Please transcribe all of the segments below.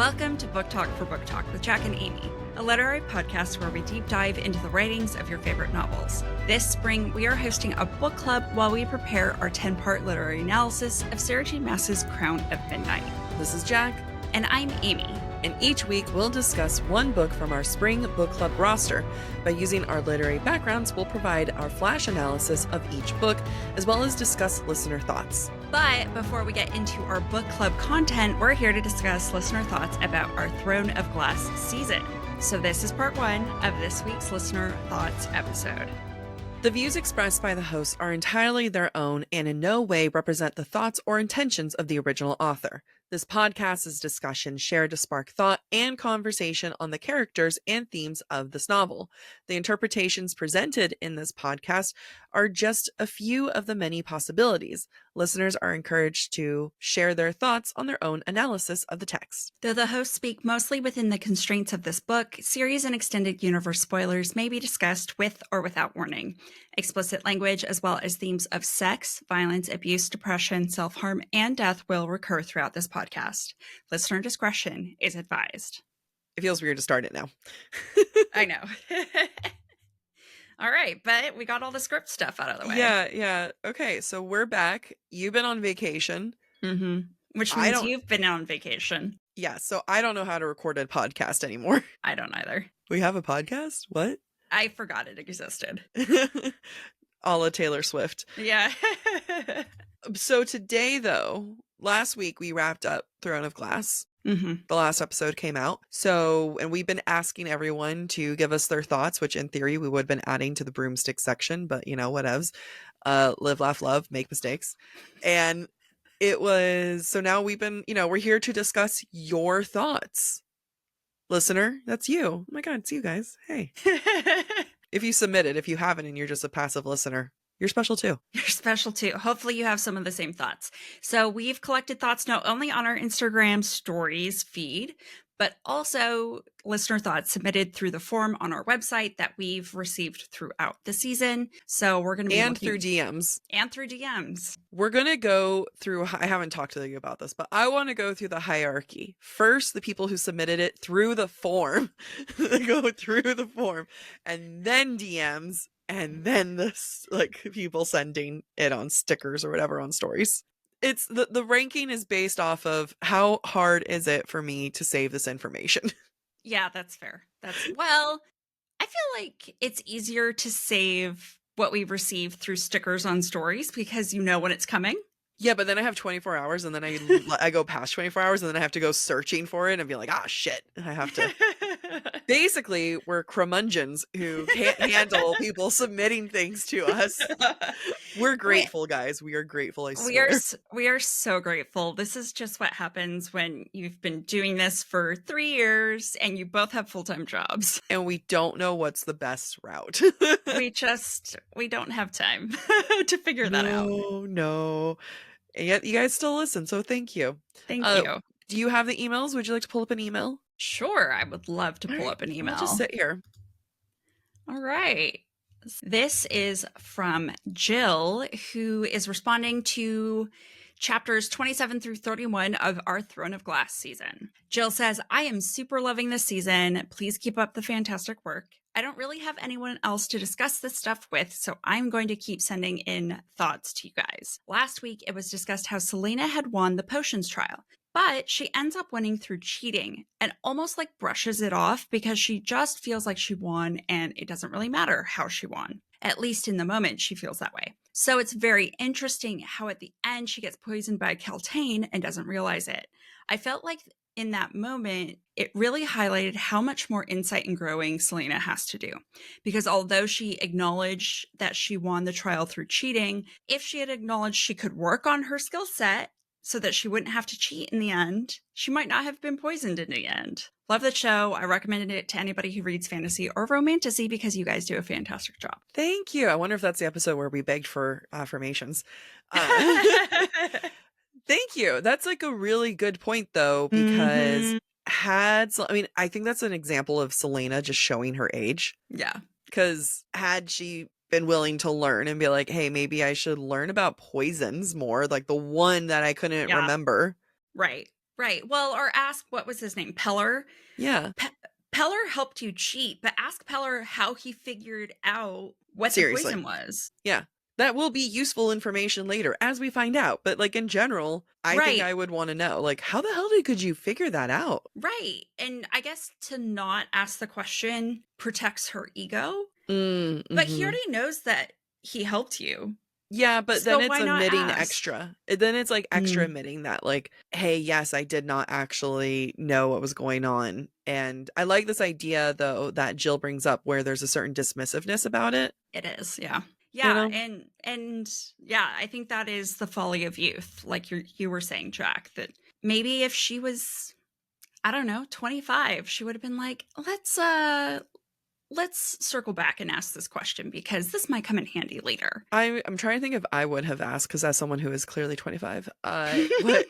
Welcome to Book Talk for Book Talk with Jac and Amy, a literary podcast where we deep dive into the writings of your favorite novels. This spring, we are hosting a book club while we prepare our 10-part literary analysis of Sarah J. Maas's Crown of Midnight. This is Jac. And I'm Amy. And each week, we'll discuss one book from our spring book club roster. By using our literary backgrounds, we'll provide our flash analysis of each book, as well as discuss listener thoughts. But before we get into our book club content, we're here to discuss listener thoughts about our Throne of Glass season. So this is part one of this week's listener thoughts episode. The views expressed by the hosts are entirely their own and in no way represent the thoughts or intentions of the original author. This podcast is discussion shared to spark thought and conversation on the characters and themes of this novel. The interpretations presented in this podcast are just a few of the many possibilities. Listeners are encouraged to share their thoughts on their own analysis of the text. Though the hosts speak mostly within the constraints of this book, series and extended universe spoilers may be discussed with or without warning. Explicit language, as well as themes of sex, violence, abuse, depression, self-harm, and death will recur throughout this podcast. Listener discretion is advised. It feels weird to start it now. I know. All right, but we got all the script stuff out of the way. Yeah. Okay, so we're back. You've been on vacation. Mm-hmm. Which means you've been on vacation. Yeah, so I don't know how to record a podcast anymore. I don't either. We have a podcast? What? I forgot it existed. A la Taylor Swift. Yeah. So today, though, last week we wrapped up Throne of Glass. Mm-hmm. The last episode came out. And we've been asking everyone to give us their thoughts, which in theory we would have been adding to the broomstick section, but whatevs. Live, laugh, love, make mistakes. And it was, so now we've been, we're here to discuss your thoughts. Listener, that's you. Oh my God, it's you guys. Hey. If you submitted, if you haven't and you're just a passive listener, you're special too. You're special too. Hopefully you have some of the same thoughts. So we've collected thoughts not only on our Instagram stories feed, but also listener thoughts submitted through the form on our website that we've received throughout the season. So we're going to be through DMs. And through DMs. We're going to go through, I haven't talked to you about this, but I want to go through the hierarchy. First, the people who submitted it through the form. Go through the form. And then DMs. And then this, people sending it on stickers or whatever on stories. It's the ranking is based off of how hard is it for me to save this information. Yeah, that's fair. Well, I feel like it's easier to save what we receive through stickers on stories because you know when it's coming. Yeah, but then I have 24 hours and then I go past 24 hours and then I have to go searching for it and be like, shit, I have to. Basically, we're curmudgeons who can't handle people submitting things to us. We're grateful, guys. We are grateful, I swear. We are so grateful. This is just what happens when you've been doing this for 3 years and you both have full-time jobs. And we don't know what's the best route. we don't have time to figure that out. No. And yet you guys still listen, so thank you. Thank you. Do you have the emails? Would you like to pull up an email? Sure, I would love to pull up an email. I'll just sit here. All right. This is from Jill, who is responding to chapters 27 through 31 of our Throne of Glass season. Jill says, I am super loving this season. Please keep up the fantastic work. I don't really have anyone else to discuss this stuff with, so I'm going to keep sending in thoughts to you guys. Last week, it was discussed how Selena had won the potions trial, but she ends up winning through cheating and almost brushes it off because she just feels like she won and it doesn't really matter how she won. At least in the moment, she feels that way. So it's very interesting how at the end she gets poisoned by Keltane and doesn't realize it. I felt like in that moment, it really highlighted how much more insight and growing Selena has to do. Because although she acknowledged that she won the trial through cheating, if she had acknowledged she could work on her skill set so that she wouldn't have to cheat in the end, she might not have been poisoned in the end. Love the show. I recommended it to anybody who reads fantasy or romantasy because you guys do a fantastic job. Thank you. I wonder if that's the episode where we begged for affirmations. Thank you. That's a really good point, though, because I think that's an example of Selena just showing her age. Yeah. Because had she been willing to learn and be like, hey, maybe I should learn about poisons more, like the one that I couldn't remember. Right. Right. Well, or ask, what was his name? Peller? Yeah. Peller helped you cheat, but ask Peller how he figured out what the Seriously. poison was. Yeah. That will be useful information later as we find out. But like in general, I think Right. I would want to know, like, how the hell could you figure that out? Right. And I guess to not ask the question protects her ego. But he Mm-hmm. already knows that he helped you. Yeah, but then So it's why not admitting ask? extra. Then it's like extra Mm. admitting that, like, hey, yes, I did not actually know what was going on. And I like this idea, though, that Jill brings up where there's a certain dismissiveness about it. It is, yeah. You Yeah, know? and yeah, I think that is the folly of youth, like you were saying, Jac, that maybe if she was, I don't know, 25, she would have been like, let's circle back and ask this question because this might come in handy later. I'm trying to think if I would have asked, because as someone who is clearly 25, what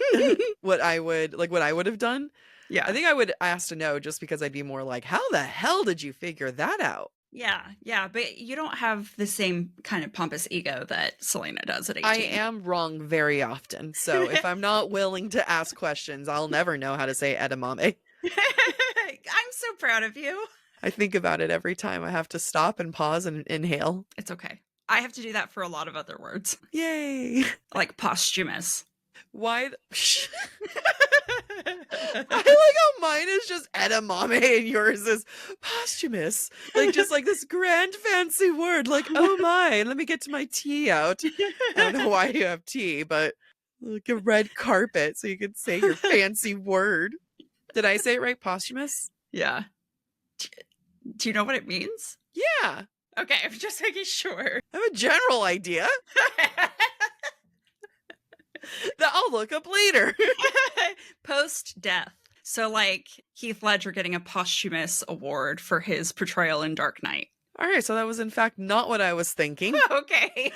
what I would have done. Yeah. I think I would ask to know, just because I'd be more like, how the hell did you figure that out? Yeah, but you don't have the same kind of pompous ego that Selena does at 18. I am wrong very often, so if I'm not willing to ask questions, I'll never know how to say edamame. I'm so proud of you. I think about it every time I have to stop and pause and inhale. It's okay. I have to do that for a lot of other words, Yay! like posthumous. Why? I like how mine is just edamame and yours is posthumous. Like, just like this grand fancy word. Like, oh my, let me get to my tea out. I don't know why you have tea, but like a red carpet so you could say your fancy word. Did I say it right? Posthumous? Yeah. Do you know what it means? Yeah. Okay, I'm just making sure. I have a general idea that I'll look up later. Post-death. So, like, Heath Ledger getting a posthumous award for his portrayal in Dark Knight. All right, so that was in fact not what I was thinking. Okay.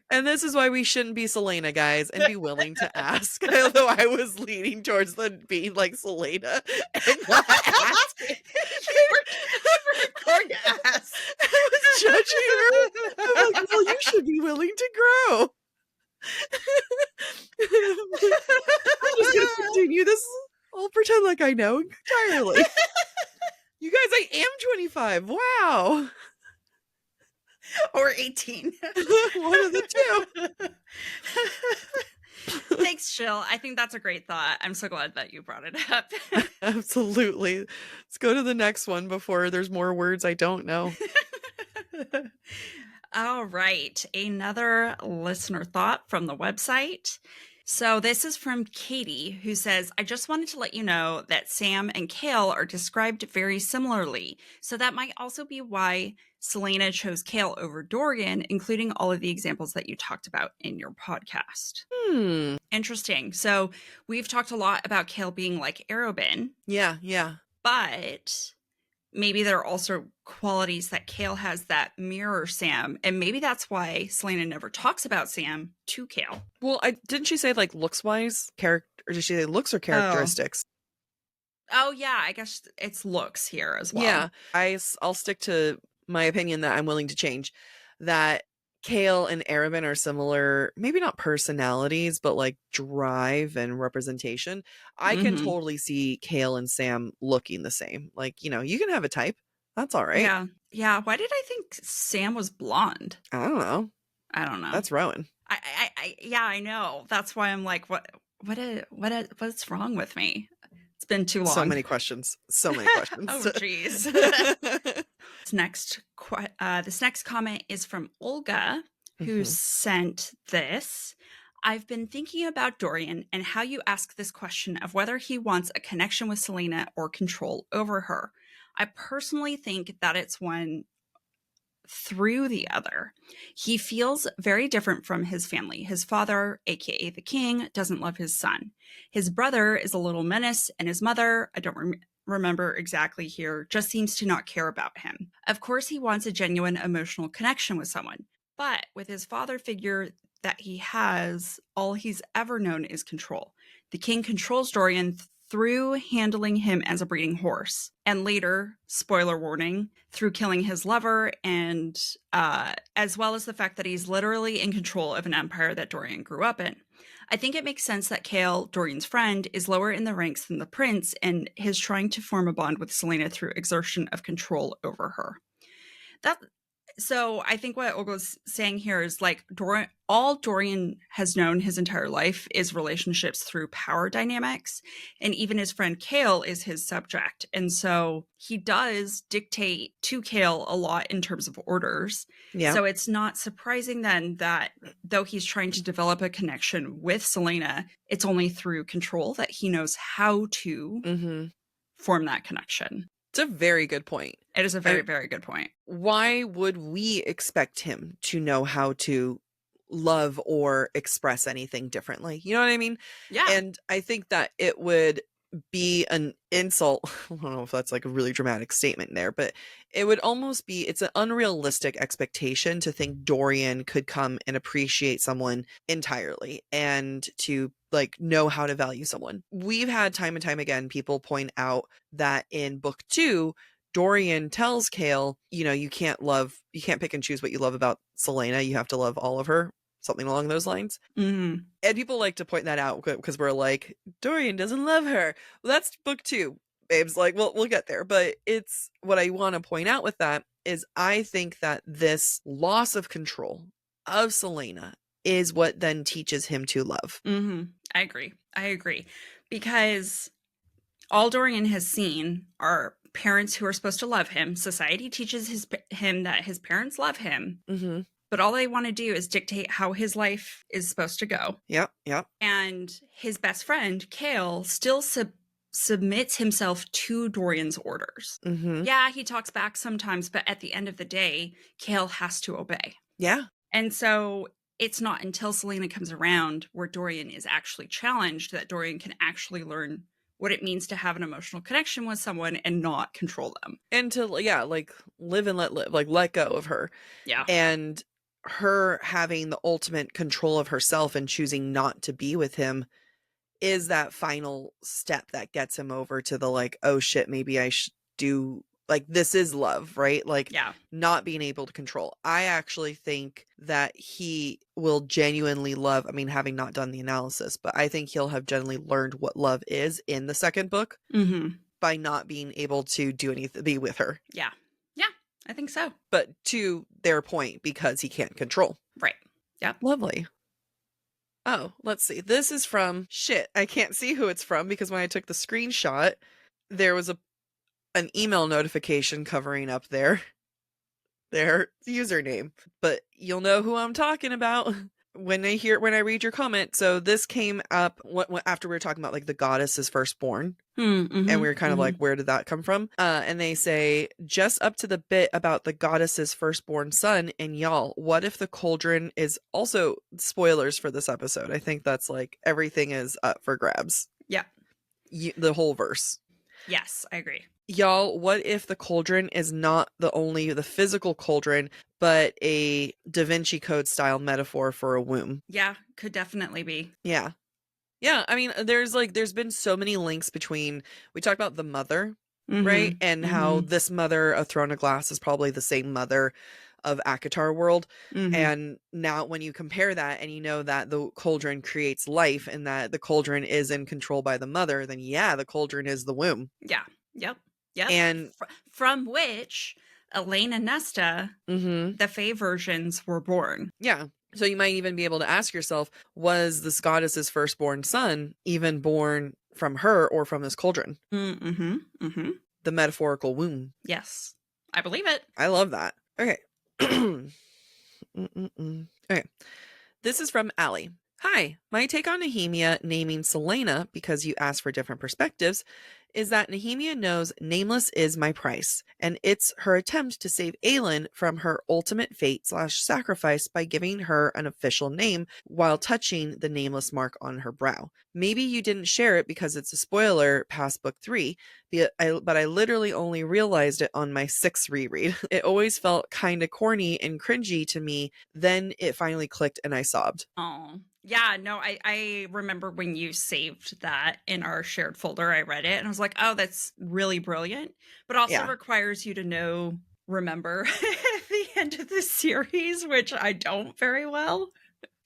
And this is why we shouldn't be Selena, guys, and be willing to ask. Although I was leaning towards the being like Selena and not asking. You were going to ask. I was judging her. I'm like, well, you should be willing to grow. I'm just gonna continue this. I'll pretend like I know entirely. You guys, I am 25. Wow. Or 18. One of the two. Thanks, Jill. I think that's a great thought. I'm so glad that you brought it up. Absolutely. Let's go to the next one before there's more words I don't know. All right. Another listener thought from the website. So this is from Katie, who says, I just wanted to let you know that Sam and Cale are described very similarly. So that might also be why Selena chose Cale over Dorian, including all of the examples that you talked about in your podcast. Interesting. So we've talked a lot about Cale being like Arobin. Yeah. But maybe there are also qualities that Cale has that mirror Sam. And maybe that's why Selena never talks about Sam to Cale. Well, didn't she say like looks wise character, or did she say looks or characteristics? Oh yeah, I guess it's looks here as well. Yeah, I'll stick to my opinion that I'm willing to change. That Cale and Arobin are similar, maybe not personalities, but like drive and representation. I can totally see Cale and Sam looking the same. Like, you know, you can have a type. That's all right. Yeah. Why did I think Sam was blonde? I don't know. That's Rowan. I know. That's why I'm like, what's wrong with me? It's been too long. So many questions. Oh, jeez. This next comment is from Olga, who sent this. I've been thinking about Dorian and how you ask this question of whether he wants a connection with Selena or control over her. I personally think that it's one through the other. He feels very different from his family. His father, aka the king, doesn't love his son. His brother is a little menace, and his mother, I don't remember exactly here, just seems to not care about him. Of course, he wants a genuine emotional connection with someone, but with his father figure that he has, all he's ever known is control. The king controls Dorian through handling him as a breeding horse, and later, spoiler warning, through killing his lover, and as well as the fact that he's literally in control of an empire that Dorian grew up in. I think it makes sense that Kale, Dorian's friend, is lower in the ranks than the prince and is trying to form a bond with Selena through exertion of control over her. That so I think what Olga's saying here is like all Dorian has known his entire life is relationships through power dynamics, and even his friend Kale is his subject. And so he does dictate to Kale a lot in terms of orders. Yeah. So it's not surprising then that though he's trying to develop a connection with Selena, it's only through control that he knows how to form that connection. It's a very good point. It is a very, very good point. Why would we expect him to know how to love or express anything differently? You know what I mean? Yeah. And I think that it would be an insult. I don't know if that's like a really dramatic statement there, but it would almost be, it's an unrealistic expectation to think Dorian could come and appreciate someone entirely and to like know how to value someone. We've had time and time again, people point out that in book 2, Dorian tells Kale, you know, you can't pick and choose what you love about Selena. You have to love all of her. Something along those lines. Mm-hmm. And people like to point that out because we're like, Dorian doesn't love her. Well, that's book 2. Babe's like, well, we'll get there. But it's what I want to point out with that is I think that this loss of control of Selena is what then teaches him to love. Mm-hmm. I agree. Because all Dorian has seen are parents who are supposed to love him. Society teaches him that his parents love him. Mm-hmm. But all they want to do is dictate how his life is supposed to go. Yep. And his best friend, Kale, still submits himself to Dorian's orders. Mm-hmm. Yeah, he talks back sometimes, but at the end of the day, Kale has to obey. Yeah. And so it's not until Selena comes around where Dorian is actually challenged that Dorian can actually learn what it means to have an emotional connection with someone and not control them. And to, like live and let live, like let go of her. Yeah. And her having the ultimate control of herself and choosing not to be with him is that final step that gets him over to the like, oh shit, maybe I should do, like, this is love, right? Like, yeah, not being able to control. I actually think that he will genuinely love, I mean, having not done the analysis, but I think he'll have genuinely learned what love is in the second book by not being able to do anything, be with her. Yeah, I think so. But to their point, because he can't control. Right. Yep. Lovely. Oh, let's see. This is from, shit, I can't see who it's from because when I took the screenshot, there was an email notification covering up their username. But you'll know who I'm talking about when I read your comment. So this came up after we were talking about like the goddess's firstborn. Mm-hmm, and we were kind of like, where did that come from? And they say, just up to the bit about the goddess's firstborn son, and y'all, what if the cauldron is also, spoilers for this episode? I think that's like, everything is up for grabs. Yeah. The whole verse. Yes, I agree. Y'all, what if the cauldron is not the physical cauldron, but a Da Vinci Code style metaphor for a womb? Yeah, could definitely be. Yeah. Yeah, I mean, there's been so many links between, we talked about the mother, right? And how this mother of Throne of Glass is probably the same mother of ACOTAR World. And now when you compare that and you know that the cauldron creates life and that the cauldron is in control by the mother, then yeah, the cauldron is the womb. Yeah. Yep. And from which Elaine and Nesta, the Fae versions, were born. Yeah. So you might even be able to ask yourself, was this goddess's firstborn son even born from her or from this cauldron? The metaphorical womb. Yes. I believe it. I love that. Okay. Okay. This is from Allie. Hi. My take on Nehemia naming Selena, because you asked for different perspectives, is that Nehemia knows nameless is my price, and it's her attempt to save Aelin from her ultimate fate/sacrifice by giving her an official name while touching the nameless mark on her brow. Maybe you didn't share it because it's a spoiler past book 3, but I literally only realized it on my 6th reread. It always felt kind of corny and cringy to me. Then it finally clicked and I sobbed. Oh, yeah, no, I remember when you saved that in our shared folder. I read it and I was like, oh, that's really brilliant, but also requires you to remember the end of the series, which I don't very well.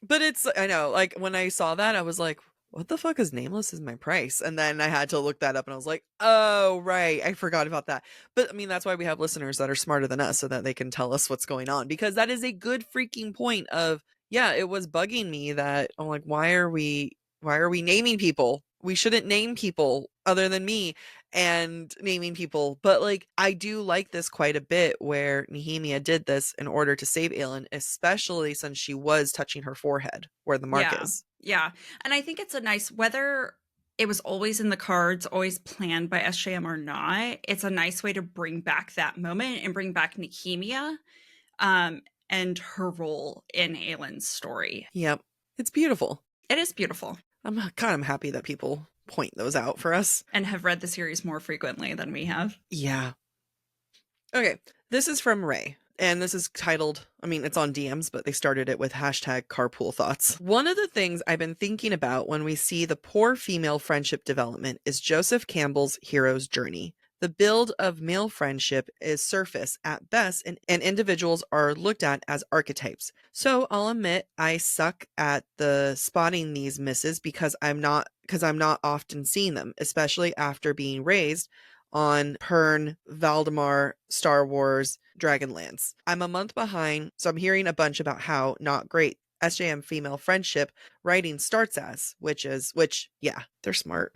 But it's, I know, like when I saw that, I was like, what the fuck is nameless is my price? And then I had to look that up and I was like, oh, right. I forgot about that. But I mean, that's why we have listeners that are smarter than us so that they can tell us what's going on, because that is a good freaking point of, yeah, it was bugging me that I'm like, why are we naming people? We shouldn't name people other than me and naming people. But like, I do like this quite a bit where Nehemia did this in order to save Aelin, especially since she was touching her forehead where the mark Yeah. is. Yeah. And I think it's a nice, whether it was always in the cards, always planned by SJM or not, it's a nice way to bring back that moment and bring back Nehemia and her role in Aelin's story. Yep. It's beautiful. It is beautiful. I'm kind of happy that people point those out for us. And have read the series more frequently than we have. Yeah. Okay. This is from Ray. And this is titled, I mean, it's on DMs, but they started it with hashtag carpool thoughts. One of the things I've been thinking about when we see the poor female friendship development is Joseph Campbell's hero's journey. The build of male friendship is surface at best, and individuals are looked at as archetypes. So I'll admit I suck at the spotting these misses because I'm not often seeing them, especially after being raised on Pern, Valdemar, Star Wars, Dragonlance. I'm a month behind, so I'm hearing a bunch about how not great SJM female friendship writing starts as, which, yeah, they're smart.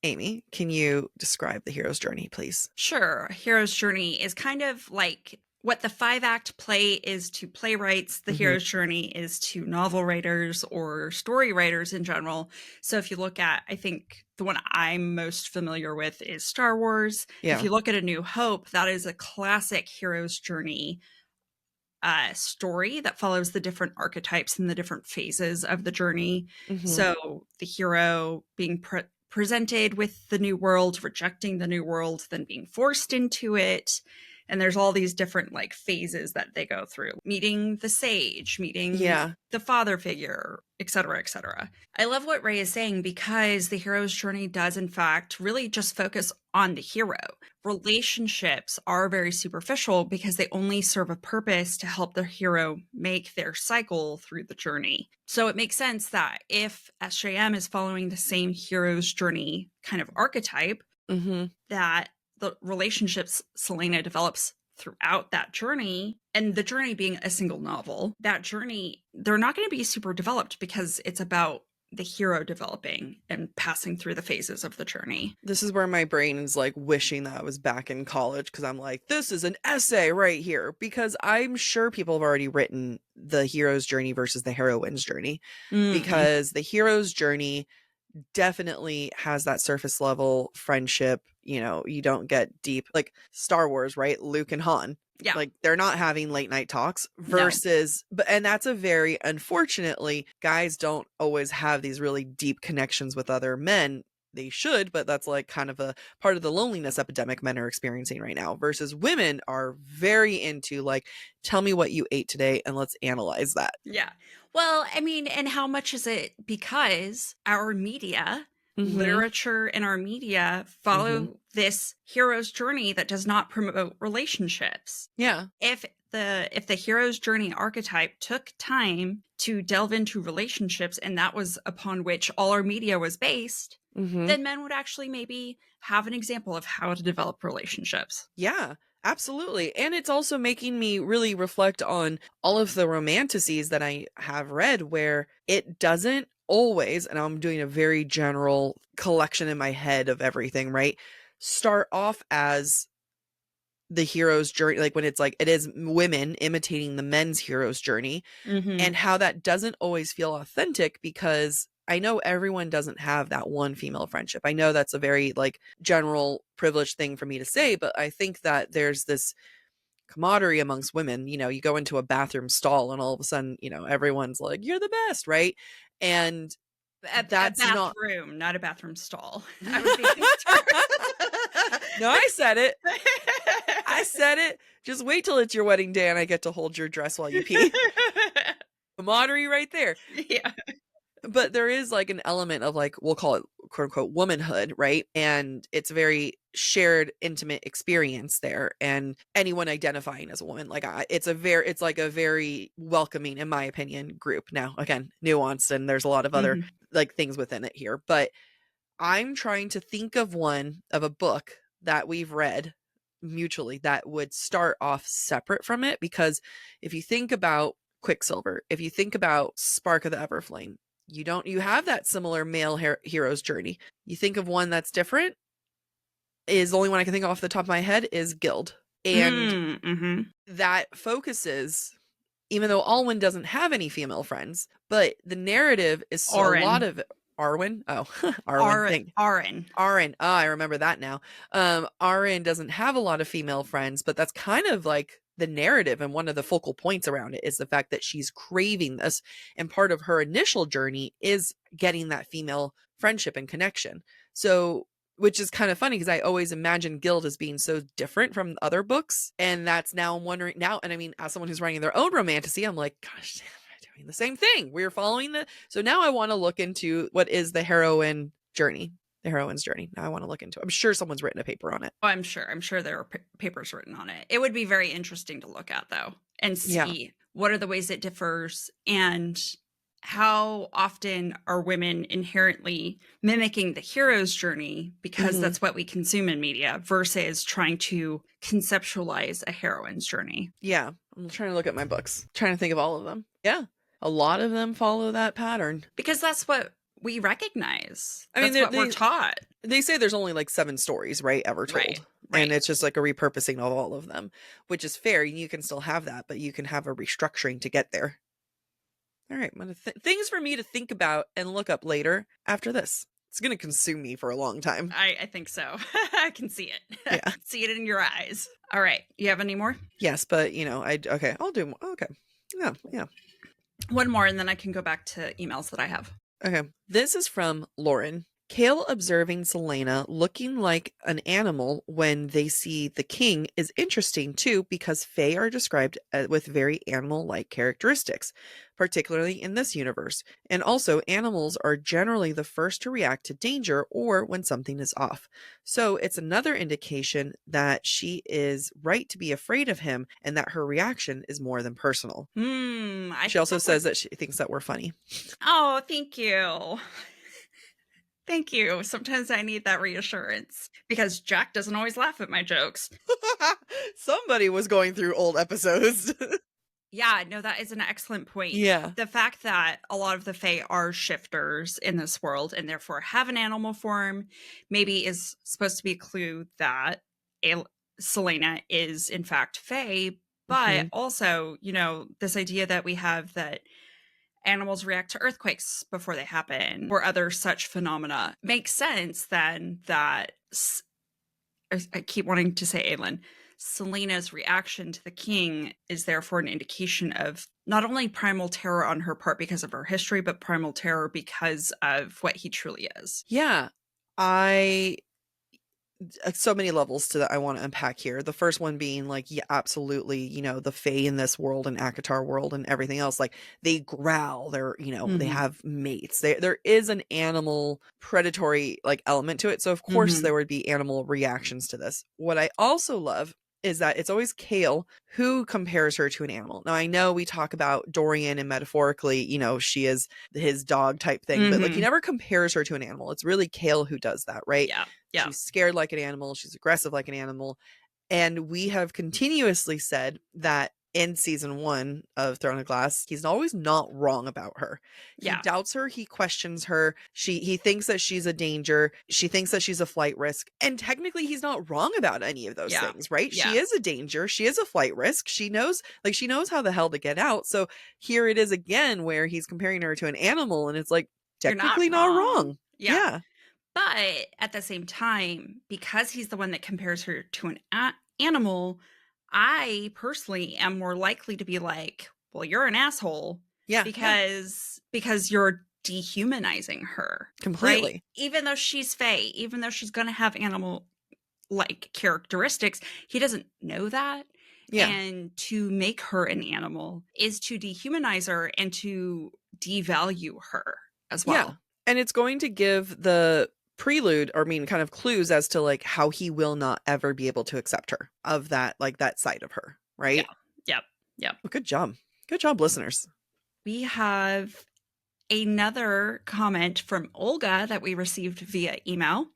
Amy, can you describe the hero's journey, please? Sure. A hero's journey is kind of like what the 5-act play is to playwrights. The hero's journey is to novel writers or story writers in general. So if you look at, I think the one I'm most familiar with is Star Wars. Yeah. If you look at A New Hope, that is a classic hero's journey story that follows the different archetypes and the different phases of the journey. So the hero being presented with the new world, rejecting the new world, then being forced into it. And there's all these different like phases that they go through, meeting the sage, meeting the father figure, etc., etc. I love what Ray is saying because the hero's journey does, in fact, really just focus on the hero. Relationships are very superficial because they only serve a purpose to help the hero make their cycle through the journey. So it makes sense that if SJM is following the same hero's journey kind of archetype, that the relationships Selena develops throughout that journey, and the journey being a single novel, that journey, they're not going to be super developed because it's about the hero developing and passing through the phases of the journey. This is where my brain is like wishing that I was back in college, because I'm like, this is an essay right here, because I'm sure people have already written the hero's journey versus the heroine's journey, because the hero's journey definitely has that surface level friendship. You know, you don't get deep, like Star Wars, right? Luke and Han. Yeah. Like they're not having late night talks versus, but, and that's a very, unfortunately, guys don't always have these really deep connections with other men. They should, but that's like kind of a part of the loneliness epidemic men are experiencing right now, versus women are very into like, tell me what you ate today and let's analyze that. Yeah. Well, I mean, and how much is it because our media, literature and our media follow this hero's journey that does not promote relationships. Yeah. If the hero's journey archetype took time to delve into relationships and that was upon which all our media was based, then men would actually maybe have an example of how to develop relationships. Yeah. Absolutely. And it's also making me really reflect on all of the romantasies that I have read where it doesn't always, and I'm doing a very general collection in my head of everything, right? Start off as the hero's journey, like when it's like it is women imitating the men's hero's journey, and how that doesn't always feel authentic, because I know everyone doesn't have that one female friendship. I know that's a very like general privileged thing for me to say, but I think that there's this camaraderie amongst women. You know, you go into a bathroom stall and all of a sudden, you know, everyone's like, you're the best, right? And that's a bathroom, not a bathroom stall. I would be No, I said it. I said it. Just wait till it's your wedding day and I get to hold your dress while you pee. Camaraderie right there. Yeah. But there is like an element of like, we'll call it quote unquote womanhood, right? And it's very shared intimate experience there, and anyone identifying as a woman, like it's like a very welcoming, in my opinion, group. Now again, nuanced, and there's a lot of other like things within it here, but I'm trying to think of a book that we've read mutually that would start off separate from it, because if you think about Quicksilver, if you think about Spark of the Everflame, you have that similar male hero's journey. You think of one that's different, is the only one I can think of off the top of my head is Guild. And that focuses, even though Alwyn doesn't have any female friends, but the narrative is a lot of Arwen. Oh, Arwen. Arwen. Oh, I remember that now. Arwen doesn't have a lot of female friends, but that's kind of like the narrative, and one of the focal points around it is the fact that she's craving this, and part of her initial journey is getting that female friendship and connection. So, which is kind of funny because I always imagined Guild as being so different from other books, and that's now I'm wondering now. And I mean, as someone who's writing their own romantasy, I'm like, gosh, damn, I'm doing the same thing. We're following so now I want to look into what is the heroine's journey. Now I want to look into it. I'm sure someone's written a paper on it. Oh, I'm sure there are papers written on it. It would be very interesting to look at, though, and see what are the ways it differs, and how often are women inherently mimicking the hero's journey because that's what we consume in media, versus trying to conceptualize a heroine's journey. Yeah. I'm trying to look at my books, trying to think of all of them. Yeah. A lot of them follow that pattern. Because that's what we recognize. That's what we're taught. They say there's only like 7 stories, right, ever told. Right. And it's just like a repurposing of all of them, which is fair. You can still have that, but you can have a restructuring to get there. All right, I'm gonna things for me to think about and look up later after this. It's going to consume me for a long time. I think so. I can see it. Yeah. I can see it in your eyes. All right. You have any more? Yes, but I'll do more. Okay. Yeah. One more, and then I can go back to emails that I have. Okay. This is from Lauren. Kale observing Selena looking like an animal when they see the king is interesting too, because fae are described with very animal-like characteristics, particularly in this universe. And also, animals are generally the first to react to danger or when something is off. So it's another indication that she is right to be afraid of him, and that her reaction is more than personal. She also says that she thinks that we're funny. Oh, thank you. Thank you. Sometimes I need that reassurance, because Jac doesn't always laugh at my jokes. Somebody was going through old episodes. Yeah, no, that is an excellent point. Yeah. The fact that a lot of the fae are shifters in this world and therefore have an animal form maybe is supposed to be a clue that Selena is in fact fae, but also, this idea that we have that animals react to earthquakes before they happen or other such phenomena makes sense then that I keep wanting to say Aelin. Selena's reaction to the king is therefore an indication of not only primal terror on her part because of her history, but primal terror because of what he truly is. Yeah. So many levels to that I want to unpack here. The first one being like, yeah, absolutely, the fae in this world and ACOTAR world and everything else, like they growl, they're, they have mates. There is an animal predatory like element to it. So of course there would be animal reactions to this. What I also love is that it's always Kale who compares her to an animal. Now I know we talk about Dorian and metaphorically, she is his dog type thing, but like he never compares her to an animal. It's really Kale who does that, right? Yeah. She's scared like an animal. She's aggressive like an animal. And we have continuously said that in season 1 of Throne of Glass, he's always not wrong about her. He doubts her. He questions her. He thinks that she's a danger. She thinks that she's a flight risk. And technically he's not wrong about any of those things, right? Yeah. She is a danger. She is a flight risk. She knows how the hell to get out. So here it is again, where he's comparing her to an animal, and it's like, technically not wrong. Yeah. But at the same time, because he's the one that compares her to an animal, I personally am more likely to be like, well, you're an asshole. Yeah. Because you're dehumanizing her. Completely. Right? Even though she's fae, even though she's going to have animal-like characteristics, he doesn't know that. Yeah. And to make her an animal is to dehumanize her and to devalue her as well. Yeah. And it's going to give the prelude, or I mean kind of clues as to like how he will not ever be able to accept her, of that, like that side of her, Yeah. right? Yep. Yep. Well, good job, listeners. We have another comment from Olga that we received via email.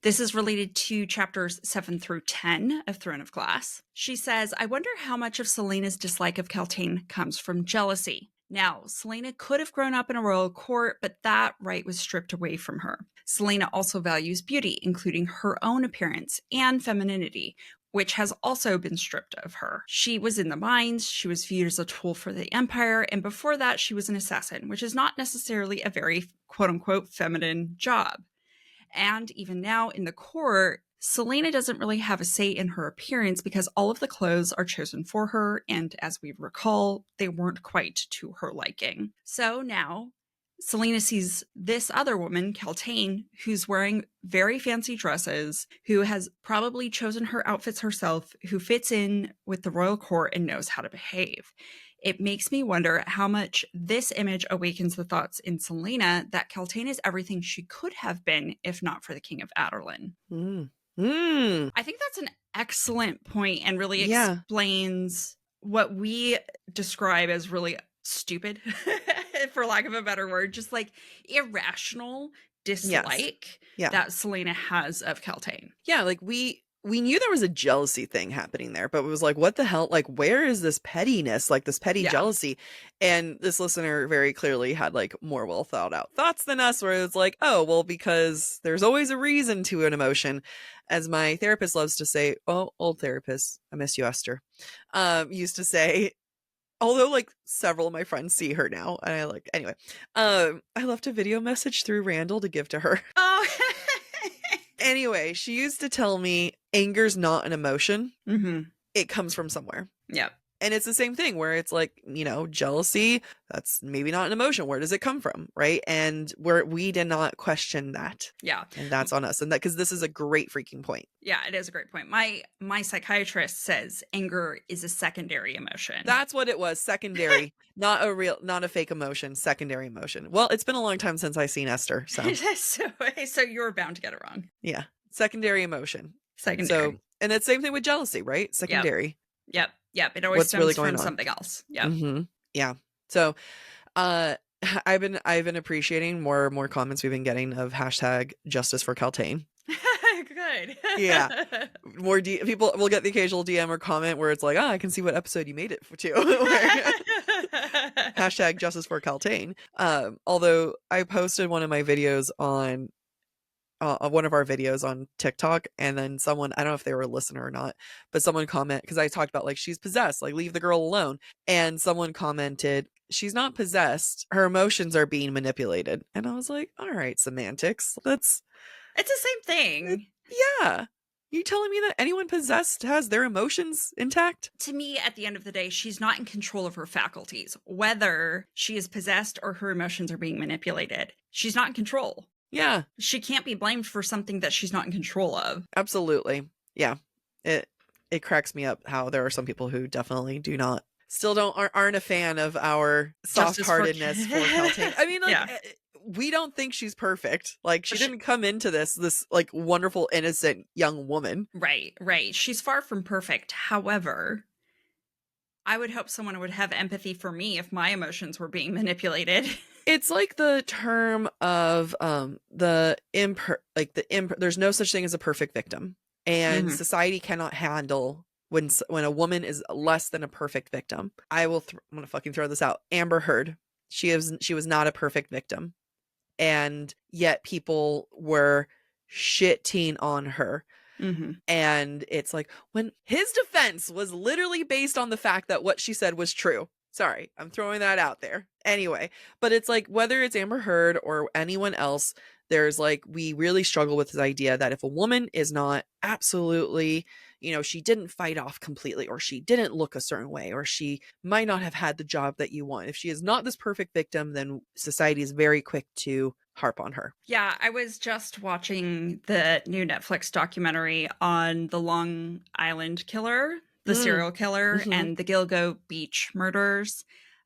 This is related to chapters 7 through 10 of Throne of Glass. She says, I wonder how much of Celaena's dislike of Kaltain comes from jealousy. Now, Celaena could have grown up in a royal court, but that right was stripped away from her. Celaena also values beauty, including her own appearance and femininity, which has also been stripped of her. She was in the mines, she was viewed as a tool for the Empire, and before that, she was an assassin, which is not necessarily a very quote unquote feminine job. And even now in the court, Celaena doesn't really have a say in her appearance because all of the clothes are chosen for her, and as we recall, they weren't quite to her liking. So now Celaena sees this other woman, Kaltain, who's wearing very fancy dresses, who has probably chosen her outfits herself, who fits in with the royal court and knows how to behave. It makes me wonder how much this image awakens the thoughts in Celaena that Kaltain is everything she could have been if not for the King of Adarlan. I think that's an excellent point and really explains what we describe as really stupid, for lack of a better word, just like irrational dislike that Celaena has of Kaltain. Yeah, like we knew there was a jealousy thing happening there, but it was like, what the hell? Like, where is this pettiness, like this petty jealousy? And this listener very clearly had like more well thought out thoughts than us, where it's like, oh, well, because there's always a reason to an emotion. As my therapist loves to say, oh, old therapist, I miss you, Esther, used to say, although like several of my friends see her now, and I like, anyway, I left a video message through Randall to give to her. Oh, anyway, she used to tell me anger's not an emotion. mm-hmm. It comes from somewhere. Yep. And it's the same thing where it's like, you know, jealousy, that's maybe not an emotion. Where does it come from? Right. And we did not question that. Yeah. And that's on us. And that, because this is a great freaking point. Yeah, it is a great point. My psychiatrist says anger is a secondary emotion. That's what it was. Secondary, not a fake emotion, secondary emotion. Well, it's been a long time since I've seen Esther. So, so you're bound to get it wrong. Yeah. Secondary emotion. Secondary. So, and it's same thing with jealousy, right? Secondary. Yep. It always stems from something else. Yeah. Mm-hmm. Yeah. So, I've been appreciating more comments we've been getting of hashtag justice for Kaltain. Good. Yeah. More people will get the occasional DM or comment where it's like, I can see what episode you made it to. Hashtag justice for Kaltain. Although I posted one of my videos on one of our videos on TikTok, and then someone, I don't know if they were a listener or not, but someone commented, because I talked about like, she's possessed, like leave the girl alone. And someone commented, she's not possessed, her emotions are being manipulated. And I was like, all right, semantics. It's the same thing. Yeah. You telling me that anyone possessed has their emotions intact? To me, at the end of the day, she's not in control of her faculties. Whether she is possessed or her emotions are being manipulated, she's not in control. Yeah. She can't be blamed for something that she's not in control of. Absolutely. Yeah. It cracks me up how there are some people who definitely aren't a fan of our soft-heartedness for Kaltain. I mean, like, we don't think she's perfect. Like, she didn't come into this like wonderful, innocent young woman. Right. She's far from perfect. However, I would hope someone would have empathy for me if my emotions were being manipulated. It's like the term of there's no such thing as a perfect victim, and society cannot handle when a woman is less than a perfect victim. I'm gonna fucking throw this out. Amber Heard, she was not a perfect victim, and yet people were shitting on her. And it's like, when his defense was literally based on the fact that what she said was true. Sorry, I'm throwing that out there. Anyway, but it's like, whether it's Amber Heard or anyone else, there's like, we really struggle with this idea that if a woman is not absolutely, you know, she didn't fight off completely, or she didn't look a certain way, or she might not have had the job that you want, if she is not this perfect victim, then society is very quick to harp on her. Yeah, I was just watching the new Netflix documentary on the Long Island killer, the serial killer, and the Gilgo Beach murders,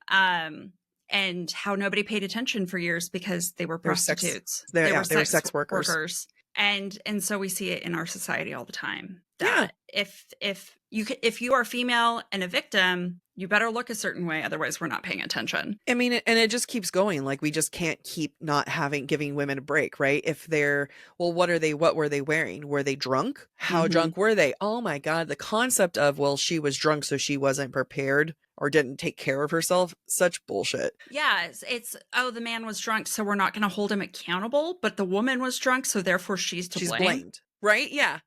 and how nobody paid attention for years because they were prostitutes. They were sex workers. And so we see it in our society all the time, Yeah. that if you are female and a victim, you better look a certain way, otherwise we're not paying attention. I mean, and it just keeps going. Like, we just can't keep not giving women a break, right? If they're, well, what were they wearing? Were they drunk? How drunk were they? Oh my God. The concept of, well, she was drunk, so she wasn't prepared or didn't take care of herself. Such bullshit. Yeah, it's oh, the man was drunk, so we're not going to hold him accountable, but the woman was drunk, so therefore she's to She's blame. blamed, right? Yeah.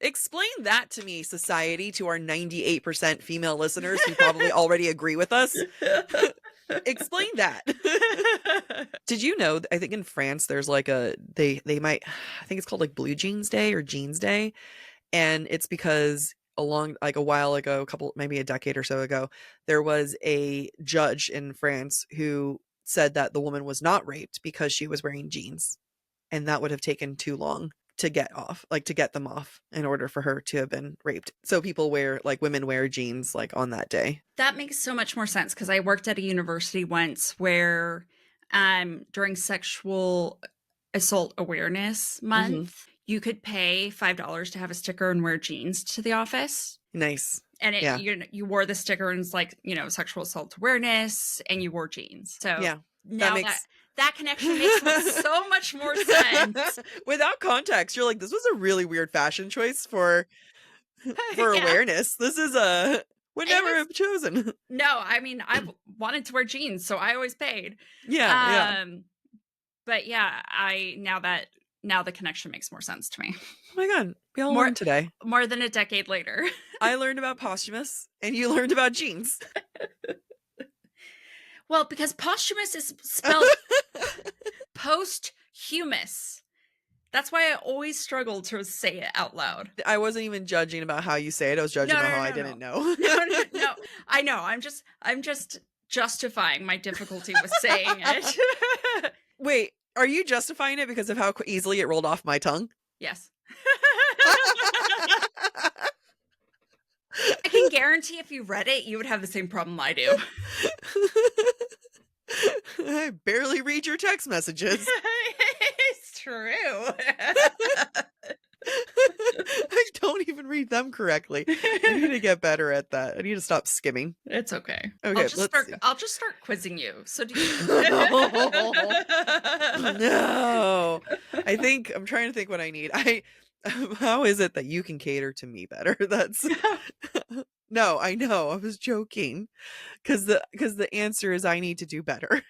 Explain that to me, society, to our 98% female listeners who probably already agree with us. Explain that. Did you know, I think in France there's like they might, I think it's called like Blue Jeans Day or Jeans Day, and it's because along like a while ago, maybe a decade or so ago, there was a judge in France who said that the woman was not raped because she was wearing jeans, and that would have taken too long to get them off in order for her to have been raped. So women wear jeans like on that day. That makes so much more sense, because I worked at a university once where during Sexual Assault Awareness Month, you could pay $5 to have a sticker and wear jeans to the office. Nice. And you wore the sticker and it's like, sexual assault awareness, and you wore jeans. So yeah, now that connection makes so much more sense. Without context, you're like, this was a really weird fashion choice for awareness. This is would never have chosen. No, I mean, I wanted to wear jeans, so I always paid. Yeah. But yeah, now the connection makes more sense to me. Oh my God, we all learned today. More than a decade later. I learned about posthumous, and you learned about jeans. Well, because posthumous is spelled posthumous. That's why I always struggle to say it out loud. I wasn't even judging about how you say it. I was judging about how I didn't know. No. I know. I'm just justifying my difficulty with saying it. Wait, are you justifying it because of how easily it rolled off my tongue? Yes. I can guarantee if you read it, you would have the same problem I do. I barely read your text messages. It's true. I don't even read them correctly. I need to get better at that. I need to stop skimming. It's okay. Okay, I'll just start quizzing you. So do you. No. I'm trying to think what I need. How is it that you can cater to me better? That's no, I know. I was joking. Because the answer is I need to do better.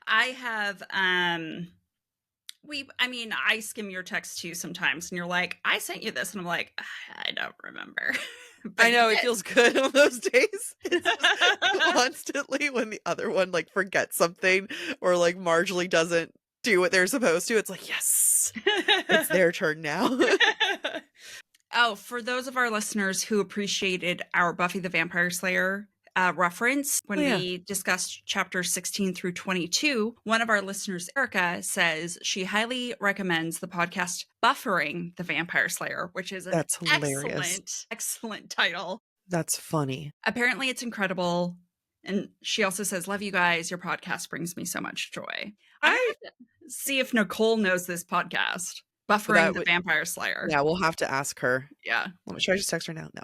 I have I skim your text too sometimes, and you're like, I sent you this, and I'm like, I don't remember. I know, it feels good on those days. Constantly when the other one like forgets something or like marginally doesn't do what they're supposed to, it's like, yes, it's their turn now. Oh, for those of our listeners who appreciated our Buffy the Vampire Slayer reference when we discussed chapters 16 through 22, one of our listeners, Erica, says she highly recommends the podcast Buffering the Vampire Slayer, which is an excellent title. That's funny. Apparently it's incredible. And she also says, love you guys. Your podcast brings me so much joy. I have to see if Nicole knows this podcast. Buffering the Vampire Slayer. Yeah, we'll have to ask her. Yeah. Should I just text her now? No.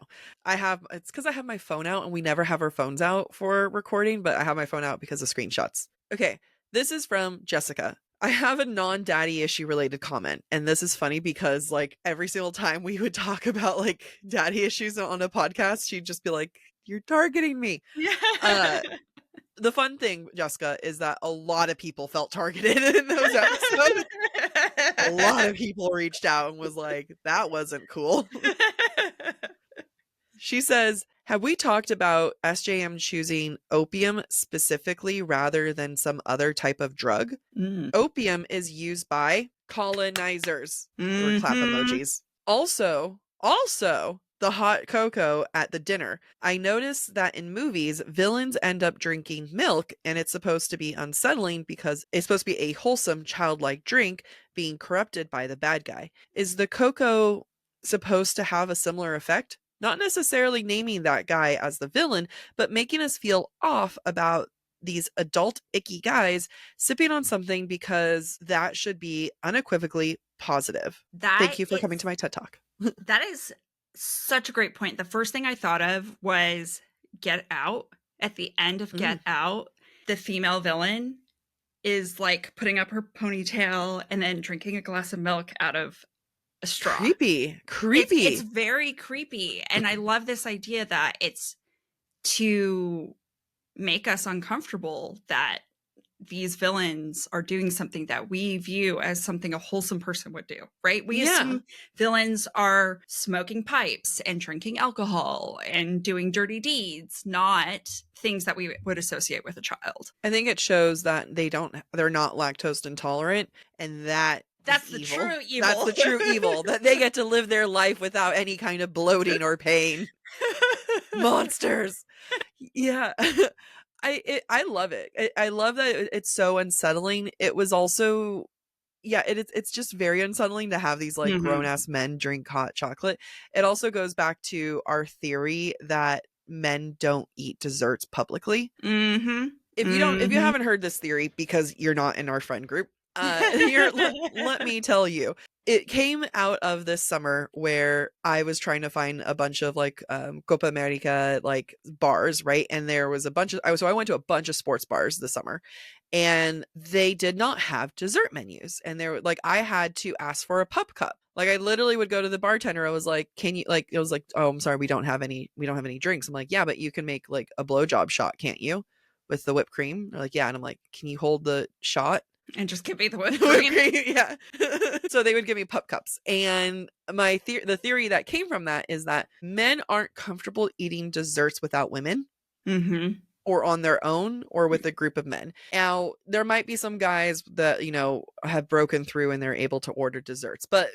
It's because I have my phone out, and we never have our phones out for recording, but I have my phone out because of screenshots. Okay, this is from Jessica. I have a non-daddy issue related comment, and this is funny because like every single time we would talk about like daddy issues on a podcast, she'd just be like, you're targeting me. The fun thing, Jessica, is that a lot of people felt targeted in those episodes. A lot of people reached out and was like, that wasn't cool. She says, have we talked about SJM choosing opium specifically rather than some other type of drug? Opium is used by colonizers. Or clap emojis. Also, the hot cocoa at the dinner. I noticed that in movies, villains end up drinking milk, and it's supposed to be unsettling because it's supposed to be a wholesome, childlike drink being corrupted by the bad guy. Is the cocoa supposed to have a similar effect? Not necessarily naming that guy as the villain, but making us feel off about these adult icky guys sipping on something because that should be unequivocally positive. That Thank you for coming is to my TED Talk. that is such a great point. The first thing I thought of was Get Out. At the end of Get Out, the female villain is like putting up her ponytail and then drinking a glass of milk out of a straw. Creepy. It's very creepy. And I love this idea that it's to make us uncomfortable that these villains are doing something that we view as something a wholesome person would do, right? We assume villains are smoking pipes and drinking alcohol and doing dirty deeds, not things that we would associate with a child. I think it shows that they're not lactose intolerant, and that's the true evil. That's the true evil, that they get to live their life without any kind of bloating or pain. Monsters. Yeah. I love it. I love that it's so unsettling. It was also, it's just very unsettling to have these like grown-ass men drink hot chocolate. It also goes back to our theory that men don't eat desserts publicly. If you haven't heard this theory because you're not in our friend group, let me tell you. It came out of this summer where I was trying to find a bunch of like Copa America like bars, right? And there was a bunch of I went to a bunch of sports bars this summer, and they did not have dessert menus. And they were like, I had to ask for a pup cup. Like I literally would go to the bartender. I was like, "Can you like?" It was like, "Oh, I'm sorry, we don't have any drinks." I'm like, "Yeah, but you can make like a blowjob shot, can't you? With the whipped cream?" They're like, "Yeah." And I'm like, "Can you hold the shot?" And just give me the whipped cream. Yeah. So they would give me pup cups. And the theory that came from that is that men aren't comfortable eating desserts without women. Or on their own or with a group of men. Now, there might be some guys that, have broken through and they're able to order desserts. But,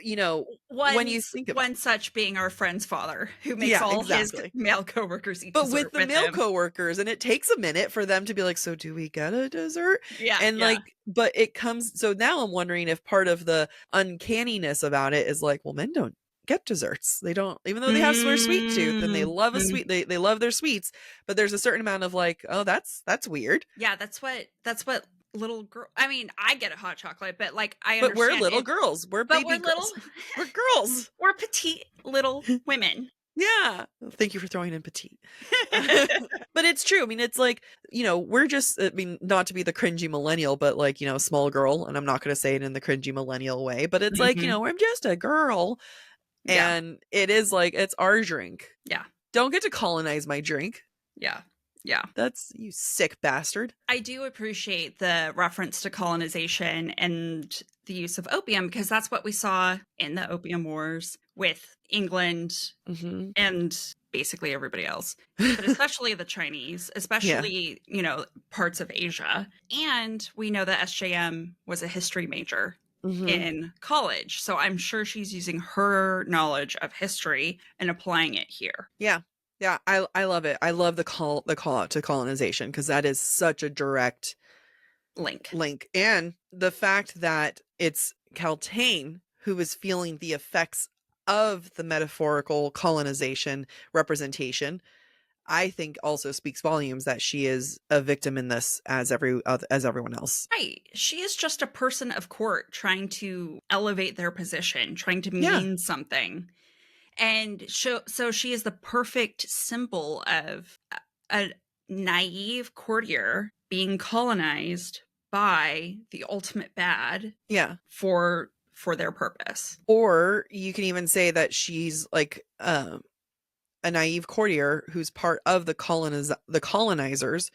when you think of one such being our friend's father, who makes all his male coworkers eat dessert. But with the male coworkers, and it takes a minute for them to be like, so do we get a dessert? Yeah. And but it comes, so now I'm wondering if part of the uncanniness about it is like, well, men don't get desserts. They don't, even though they have a sweet tooth and they love a sweet, they love their sweets, but there's a certain amount of like, oh, that's weird. Yeah, that's what little girl. I mean, I get a hot chocolate, but like I understand. But we're little girls. We're baby girls. We're girls. We're petite little women. Yeah. Thank you for throwing in petite. But it's true. I mean, it's like, we're just, not to be the cringy millennial, but like, small girl. And I'm not going to say it in the cringy millennial way, but it's like, I'm just a girl. And it is like, it's our drink. Yeah. Don't get to colonize my drink. Yeah. Yeah. That's, you sick bastard. I do appreciate the reference to colonization and the use of opium, because that's what we saw in the Opium Wars with England and basically everybody else, but especially the Chinese, especially, parts of Asia. And we know that SJM was a history major in college. So I'm sure she's using her knowledge of history and applying it here. Yeah. Yeah, I love it. I love the call out to colonization, because that is such a direct link. And the fact that it's Caltaine who is feeling the effects of the metaphorical colonization representation, I think also speaks volumes that she is a victim in this as everyone else. Right. She is just a person of court trying to elevate their position, trying to mean something. And so she is the perfect symbol of a naive courtier being colonized by the ultimate bad. Yeah. For their purpose. Or you can even say that she's like a naive courtier who's part of the colonizers,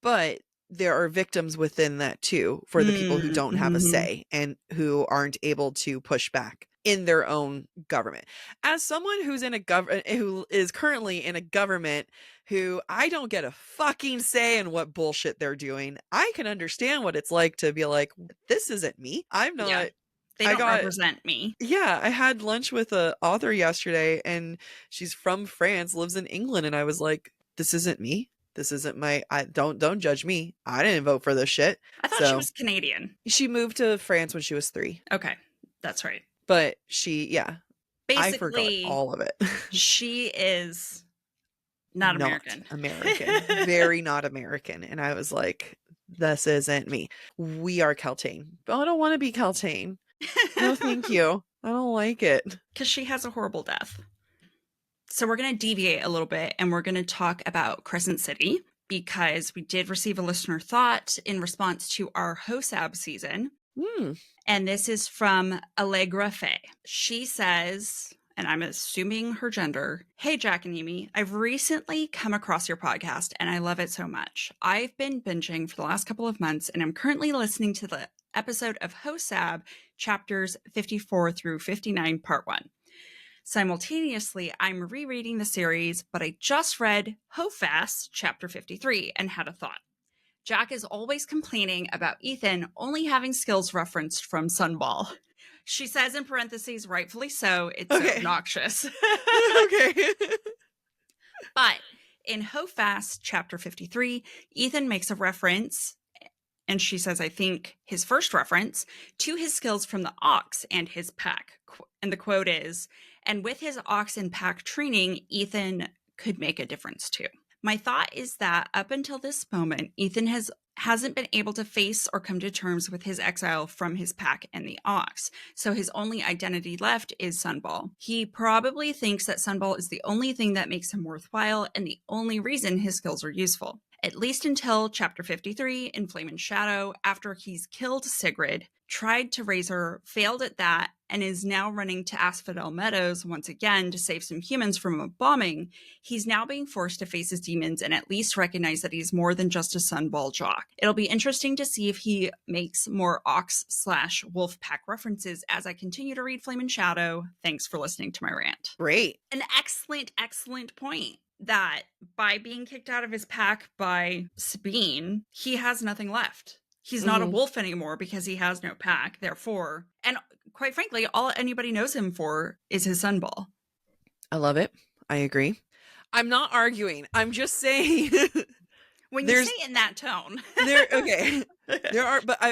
but there are victims within that too, for the people who don't have a say and who aren't able to push back in their own government. As someone who's in who is currently in a government who I don't get a fucking say in what bullshit they're doing, I can understand what it's like to be like, this isn't me. I'm not. Yeah. They don't represent me. Yeah, I had lunch with an author yesterday, and she's from France, lives in England, and I was like, this isn't me. This isn't don't judge me. I didn't vote for this shit. I thought she was Canadian. She moved to France when she was 3. Okay, that's right. But she, basically, I forgot all of it. She is Not American. Very not American. And I was like, this isn't me. We are Keltane. But I don't want to be Keltane. No, thank you. I don't like it. Because she has a horrible death. So we're going to deviate a little bit and we're going to talk about Crescent City because we did receive a listener thought in response to our HOSAB season. And this is from Allegra Faye. She says, and I'm assuming her gender, "Hey, Jac and Amy, I've recently come across your podcast and I love it so much. I've been binging for the last couple of months and I'm currently listening to the episode of HOSAB chapters 54 through 59, part 1. Simultaneously, I'm rereading the series, but I just read HOFAS chapter 53 and had a thought. Jac is always complaining about Ethan only having skills referenced from Sunball. She says in parentheses, rightfully so, it's so obnoxious. Okay. But in HOFAS chapter 53, Ethan makes a reference, and she says, I think his first reference, to his skills from the Ox and his pack. And the quote is, "And with his Ox and pack training, Ethan could make a difference too." My thought is that up until this moment, Ethan hasn't been able to face or come to terms with his exile from his pack and the Ox. So his only identity left is Sunball. He probably thinks that Sunball is the only thing that makes him worthwhile and the only reason his skills are useful. At least until chapter 53 in Flame and Shadow, after he's killed Sigrid, tried to raise her, failed at that, and is now running to Asphodel Meadows once again to save some humans from a bombing. He's now being forced to face his demons and at least recognize that he's more than just a Sunball jock. It'll be interesting to see if he makes more Ox/Wolf pack references as I continue to read Flame and Shadow. Thanks for listening to my rant. Great. An excellent, excellent point. That by being kicked out of his pack by Sabine, he has nothing left. He's not a wolf anymore because he has no pack, therefore. And quite frankly, all anybody knows him for is his Sunball. I love it. I agree. I'm not arguing. I'm just saying. When you say it in that tone.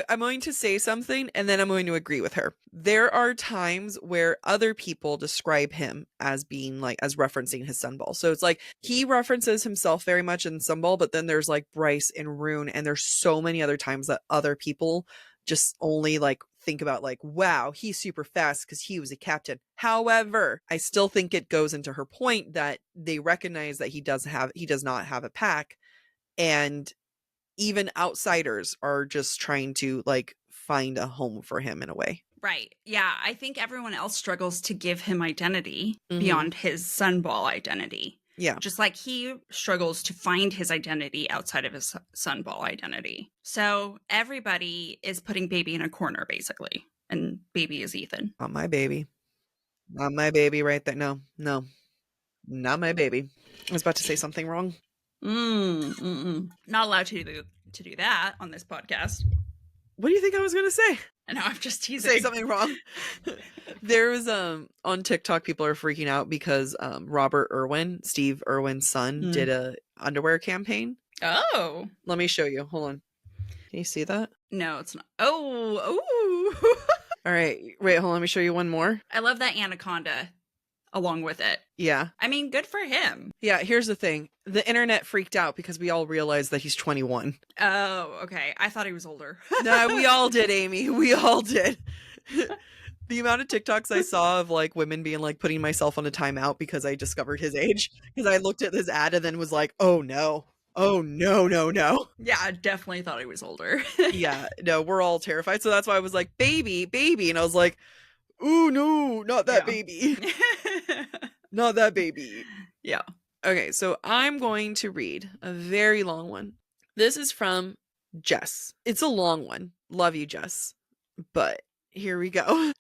I'm going to say something and then I'm going to agree with her. There are times where other people describe him as being like, as referencing his Sunball. So it's like he references himself very much in Sunball, but then there's like Bryce and Rune, and there's so many other times that other people just only like think about like, wow, he's super fast because he was a captain. However, I still think it goes into her point that they recognize that he does not have a pack. And even outsiders are just trying to like find a home for him in a way. Right. Yeah. I think everyone else struggles to give him identity beyond his Sunball identity. Yeah. Just like he struggles to find his identity outside of his Sunball identity. So everybody is putting baby in a corner, basically. And baby is Ethan. Not my baby. Not my baby right there. No. Not my baby. I was about to say something wrong. Not allowed to do that on this podcast. What do you think I was going to say? I know, I'm just teasing. Say something wrong. There was on TikTok, people are freaking out because Robert Irwin, Steve Irwin's son, did a underwear campaign. Oh. Let me show you. Hold on. Can you see that? No, it's not. Oh. All right. Wait, hold on. Let me show you one more. I love that anaconda along with it. Yeah. I mean, good for him. Yeah, here's the thing. The internet freaked out because we all realized that he's 21. Oh, okay. I thought he was older. No, we all did, Amy. We all did. The amount of TikToks I saw of like women being like putting myself on a timeout because I discovered his age. Because I looked at his ad and then was like, oh no. Oh no. Yeah, I definitely thought he was older. Yeah, no, we're all terrified. So that's why I was like, baby. And I was like, ooh, no, not that baby. Not that baby. Yeah. Okay, so I'm going to read a very long one. This is from Jess. It's a long one. Love you, Jess. But here we go.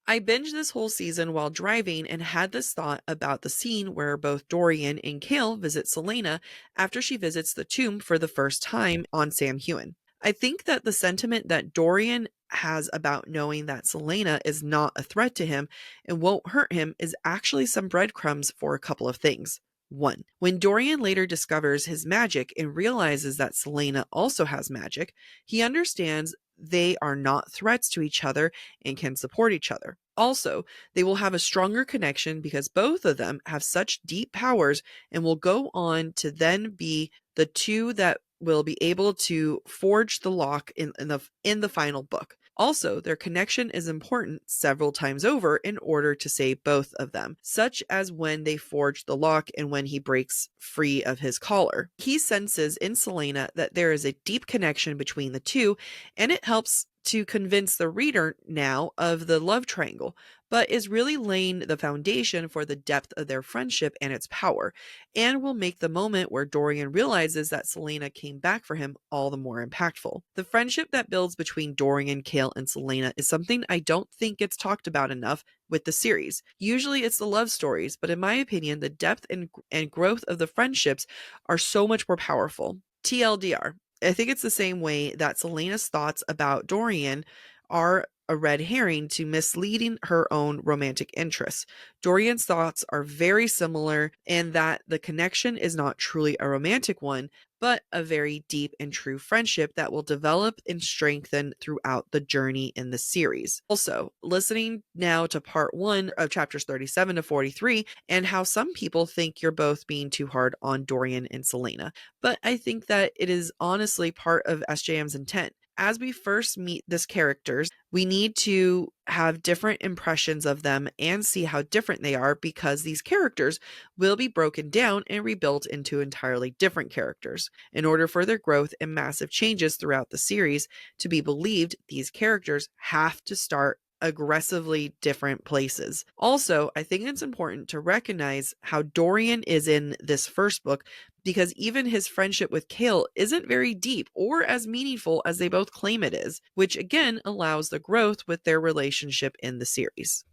I binged this whole season while driving and had this thought about the scene where both Dorian and Kale visit Selena after she visits the tomb for the first time on Sam Hewen. I think that the sentiment that Dorian has about knowing that Selena is not a threat to him and won't hurt him is actually some breadcrumbs for a couple of things. 1. When Dorian later discovers his magic and realizes that Selena also has magic, he understands they are not threats to each other and can support each other. Also, they will have a stronger connection because both of them have such deep powers and will go on to then be the two that will be able to forge the lock in the final book. Also, their connection is important several times over in order to save both of them, such as when they forge the lock and when he breaks free of his collar. He senses in Selena that there is a deep connection between the two, and it helps to convince the reader now of the love triangle, but is really laying the foundation for the depth of their friendship and its power, and will make the moment where Dorian realizes that Selena came back for him all the more impactful. The friendship that builds between Dorian, Cale, and Selena is something I don't think gets talked about enough with the series. Usually it's the love stories, but in my opinion, the depth and growth of the friendships are so much more powerful. TLDR. I think it's the same way that Selena's thoughts about Dorian are a red herring to misleading her own romantic interests. Dorian's thoughts are very similar in that the connection is not truly a romantic one, but a very deep and true friendship that will develop and strengthen throughout the journey in the series. Also, listening now to part 1 of chapters 37 to 43 and how some people think you're both being too hard on Dorian and Selena, but I think that it is honestly part of SJM's intent. As we first meet these characters, we need to have different impressions of them and see how different they are because these characters will be broken down and rebuilt into entirely different characters. In order for their growth and massive changes throughout the series to be believed, these characters have to start aggressively different places. Also, I think it's important to recognize how Dorian is in this first book because even his friendship with Cale isn't very deep or as meaningful as they both claim it is, which again allows the growth with their relationship in the series.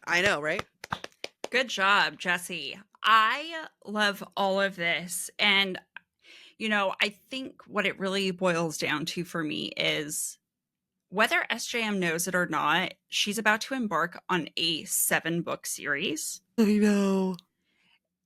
I know, right? Good job, Jesse. I love all of this. And, I think what it really boils down to for me is whether SJM knows it or not, she's about to embark on a 7-book series. I know.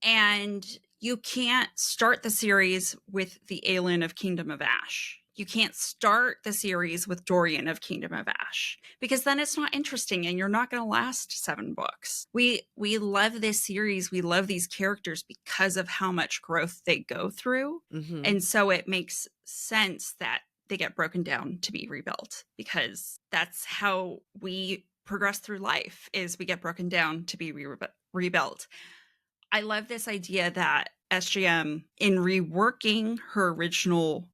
And you can't start the series with the Aelin of Kingdom of Ash. You can't start the series with Dorian of Kingdom of Ash because then it's not interesting and you're not going to last 7 books. We love this series. We love these characters because of how much growth they go through. Mm-hmm. And so it makes sense that they get broken down to be rebuilt because that's how we progress through life is we get broken down to be rebuilt. I love this idea that SJM, in reworking her original,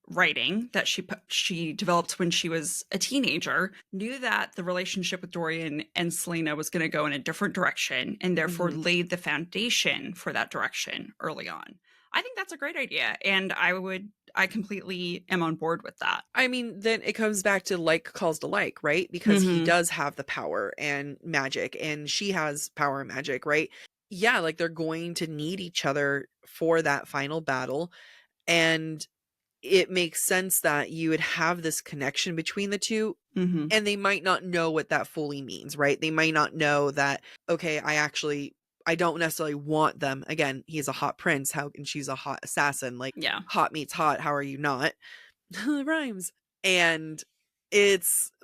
writing that she developed when she was a teenager, knew that the relationship with Dorian and Selena was going to go in a different direction and therefore laid the foundation for that direction early on. I think that's a great idea. And I completely am on board with that. I mean, then it comes back to like calls to like, right? Because he does have the power and magic and she has power and magic, right? Yeah, like they're going to need each other for that final battle. And it makes sense that you would have this connection between the two. And they might not know what that fully means, right? They might not know that, okay, I don't necessarily want them. Again, he's a hot prince. And she's a hot assassin. Like, Yeah. hot meets hot. How are you not? Rhymes. And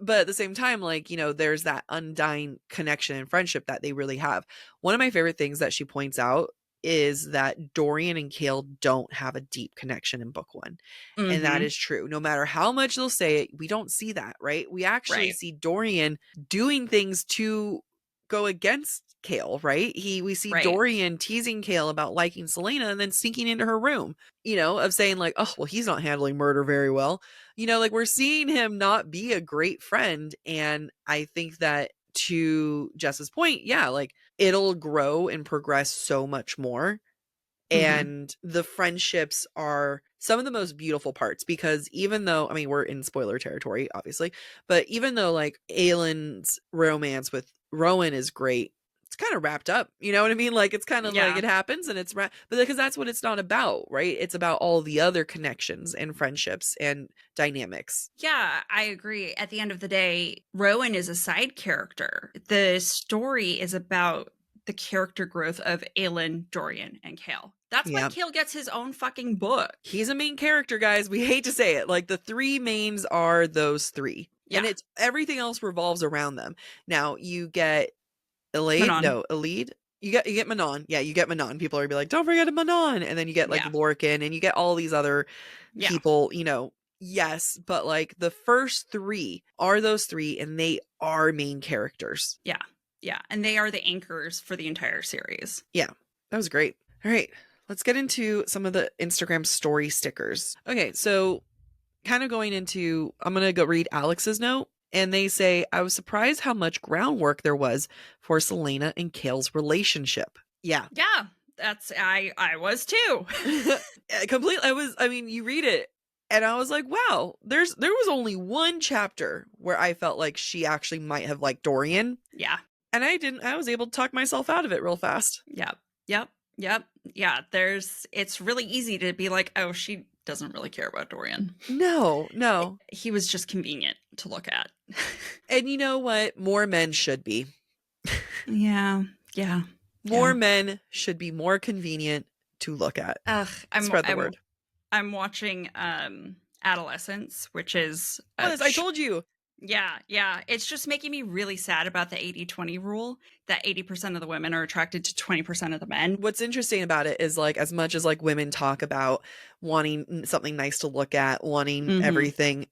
but at the same time, like, there's that undying connection and friendship that they really have. One of my favorite things that she points out is that Dorian and Cale don't have a deep connection in book 1. And that is true. No matter how much they'll say it, we don't see that, right? We actually see Dorian doing things to go against Cale, right? We see Dorian teasing Cale about liking Selena and then sneaking into her room, of saying like, oh, well, he's not handling murder very well. Like we're seeing him not be a great friend. And I think that to Jess's point, yeah, like it'll grow and progress so much more. And the friendships are some of the most beautiful parts because even though, I mean, we're in spoiler territory, obviously, but even though like Aelin's romance with Rowan is great, it's kind of wrapped up. You know what I mean? Like it's kind of like it happens and it's but because that's what it's not about, right? It's about all the other connections and friendships and dynamics. Yeah, I agree. At the end of the day, Rowan is a side character. The story is about the character growth of Aelin, Dorian, and Cale. That's why Cale gets his own fucking book. He's a main character, guys. We hate to say it. Like the 3 mains are those 3. And Yeah. it's everything else revolves around them. Now you get Elade, Manon. no, Elide. You get Manon. Yeah, you get Manon. People are be like, don't forget Manon. And then you get like Yeah. Lorcan and you get all these other Yeah. people, yes, but like the first three are those three and they are main characters. Yeah. Yeah. And they are the anchors for the entire series. Yeah, that was great. All right, let's get into some of the Instagram story stickers. Okay, so kind of going into, I'm going to go read Alex's note. And they say, I was surprised how much groundwork there was for Selena and Kale's relationship. Yeah. Yeah. I was too. Completely. You read it and I was like, wow, there was only one chapter where I felt like she actually might have liked Dorian. Yeah. And I was able to talk myself out of it real fast. Yep. Yep. Yeah. It's really easy to be like, oh, she doesn't really care about Dorian. No. He was just convenient to look at. And you know what? More men should be. Yeah. More men should be more convenient to look at. Spread the word. I'm watching Adolescence, which is I told you. Yeah. It's just making me really sad about the 80-20 rule, that 80% of the women are attracted to 20% of the men. What's interesting about it is like, as much as like women talk about wanting something nice to look at, wanting everything,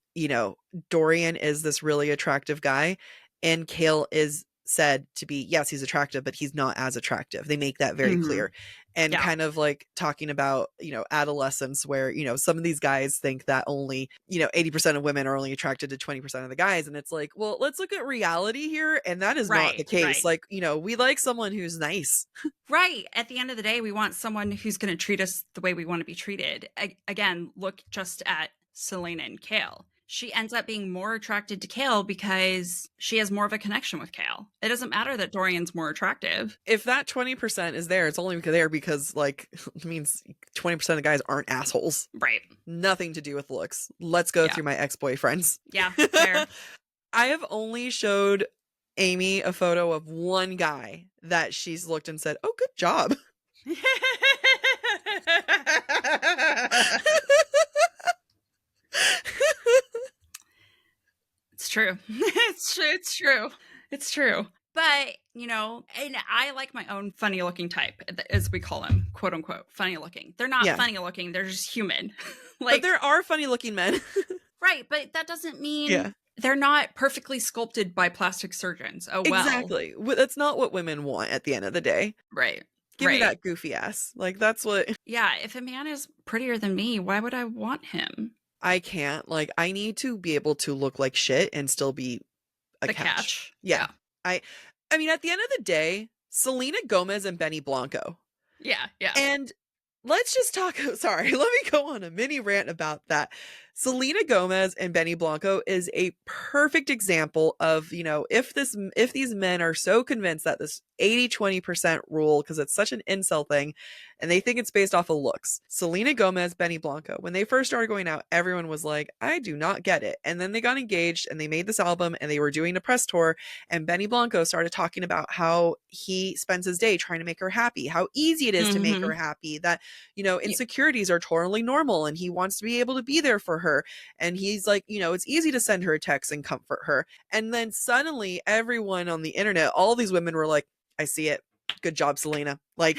Dorian is this really attractive guy and Kale is said to be, yes, he's attractive, but he's not as attractive. They make that very clear. And kind of like talking about, adolescence where, some of these guys think that only, 80% of women are only attracted to 20% of the guys. And it's like, well, let's look at reality here. And that is not the case. Like, we like someone who's nice. Right. At the end of the day, we want someone who's going to treat us the way we want to be treated. Again, look just at Selena and Kale. She ends up being more attracted to Kale because she has more of a connection with Kale. It doesn't matter that Dorian's more attractive. If that 20% is there, it's only because like, it means 20% of guys aren't assholes. Right. Nothing to do with looks. Let's go through my ex-boyfriends. Yeah, fair. I have only showed Amy a photo of one guy that she's looked and said, oh, good job. It's true. It's true. But, and I like my own funny looking type, as we call them, quote unquote, funny looking. They're not funny looking. They're just human. But there are funny looking men. Right. But that doesn't mean they're not perfectly sculpted by plastic surgeons. Oh, well. Exactly. That's not what women want at the end of the day. Right. Give me that goofy ass. Like, that's what. Yeah. If a man is prettier than me, why would I want him? I can't. Like, I need to be able to look like shit and still be a catch. Yeah. I mean, at the end of the day, Selena Gomez and Benny Blanco. Yeah. And let's just talk. Sorry, let me go on a mini rant about that. Selena Gomez and Benny Blanco is a perfect example of, if these men are so convinced that this 80-20% rule, because it's such an incel thing, and they think it's based off of looks. Selena Gomez, Benny Blanco, when they first started going out, everyone was like, I do not get it. And then they got engaged and they made this album and they were doing a press tour, and Benny Blanco started talking about how he spends his day trying to make her happy, how easy it is to make her happy, that, insecurities are totally normal and he wants to be able to be there for her. And he's like, it's easy to send her a text and comfort her. And then suddenly everyone on the internet, all these women were like, I see it. Good job, Selena. Like,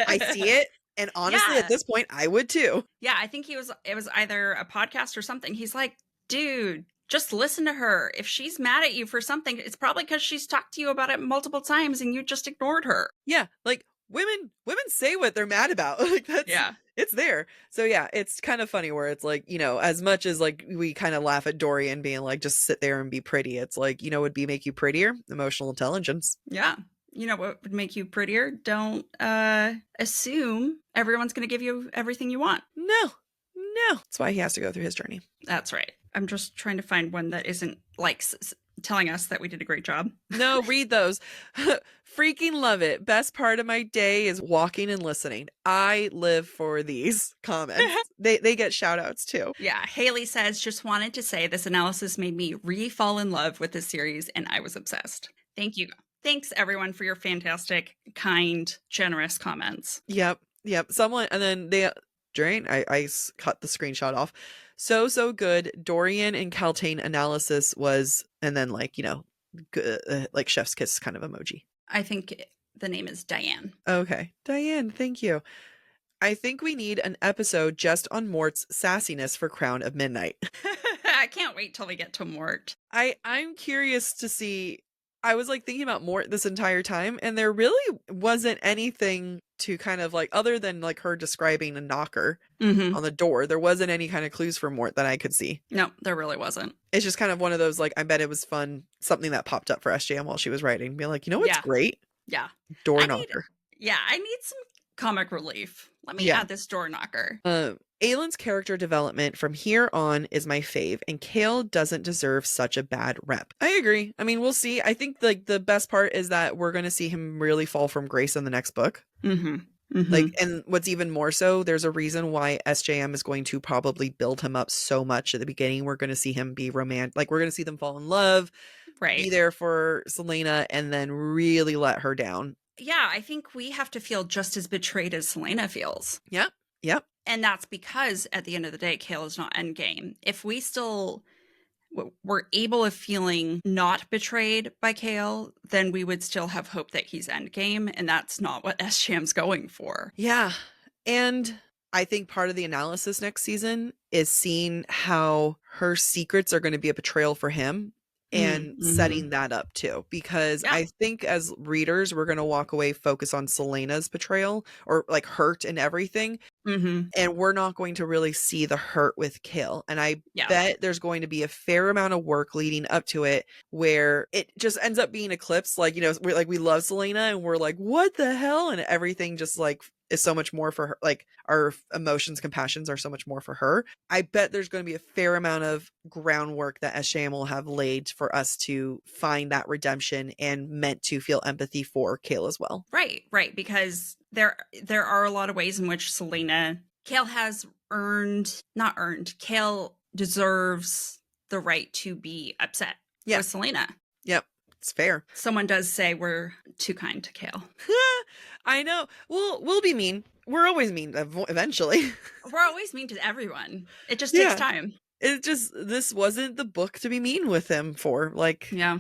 I see it. And honestly, at this point, I would too. Yeah, I think it was either a podcast or something. He's like, dude, just listen to her. If she's mad at you for something, it's probably because she's talked to you about it multiple times and you just ignored her. Yeah, like women say what they're mad about. Like, that's, it's there. So yeah, it's kind of funny where it's like, as much as like we kind of laugh at Dorian being like, just sit there and be pretty. It's like, would make you prettier? Emotional intelligence. Yeah. What would make you prettier? Don't assume everyone's going to give you everything you want. No. That's why he has to go through his journey. That's right. I'm just trying to find one that isn't like telling us that we did a great job. No, read those. Freaking love it. Best part of my day is walking and listening. I live for these comments. They get shout outs too. Yeah. Haley says, just wanted to say this analysis made me re-fall in love with this series and I was obsessed. Thank you. Thanks everyone for your fantastic, kind, generous comments. Yep. Someone, and then during. I cut the screenshot off. So good. Dorian and Caltane analysis was, and then like, like chef's kiss kind of emoji. I think the name is Diane. Okay. Diane, thank you. I think we need an episode just on Mort's sassiness for Crown of Midnight. I can't wait till we get to Mort. I'm curious to see. I was like thinking about Mort this entire time, and there really wasn't anything to kind of like, other than like her describing a knocker on the door, there wasn't any kind of clues for Mort that I could see. No, there really wasn't. It's just kind of one of those, like, I bet it was fun, something that popped up for SJM while she was writing. Be like, what's great? Yeah. Door knocker. I need some comic relief. Let me add this door knocker. Aylin's character development from here on is my fave, and Kale doesn't deserve such a bad rep. I agree. I mean, we'll see. I think like the best part is that we're going to see him really fall from grace in the next book. Like, and what's even more so, there's a reason why SJM is going to probably build him up so much at the beginning. We're going to see him be romantic. Like, we're going to see them fall in love, be there for Selena, and then really let her down. Yeah, I think we have to feel just as betrayed as Selena feels. Yep. And that's because at the end of the day, Kale is not endgame. If we still were able of feeling not betrayed by Kale, then we would still have hope that he's endgame. And that's not what SJM's going for. Yeah. And I think part of the analysis next season is seeing how her secrets are going to be a betrayal for him, and setting that up too, because I think as readers, we're going to walk away focus on Selena's betrayal or like hurt and everything. And we're not going to really see the hurt with Kale. And I bet there's going to be a fair amount of work leading up to it where it just ends up being eclipsed. Like, we love Selena and we're like, what the hell? And everything just like is so much more for her. Like, our emotions, compassions are so much more for her. I bet there's going to be a fair amount of groundwork that SJM will have laid for us to find that redemption and meant to feel empathy for Kale as well. Right. Because there are a lot of ways in which Kale has Kale deserves the right to be upset with Selena. Yep. It's fair. Someone does say we're too kind to Kale. I know. We'll be mean. We're always mean eventually. We're always mean to everyone. It just takes time. This wasn't the book to be mean with him for. Like, Yeah.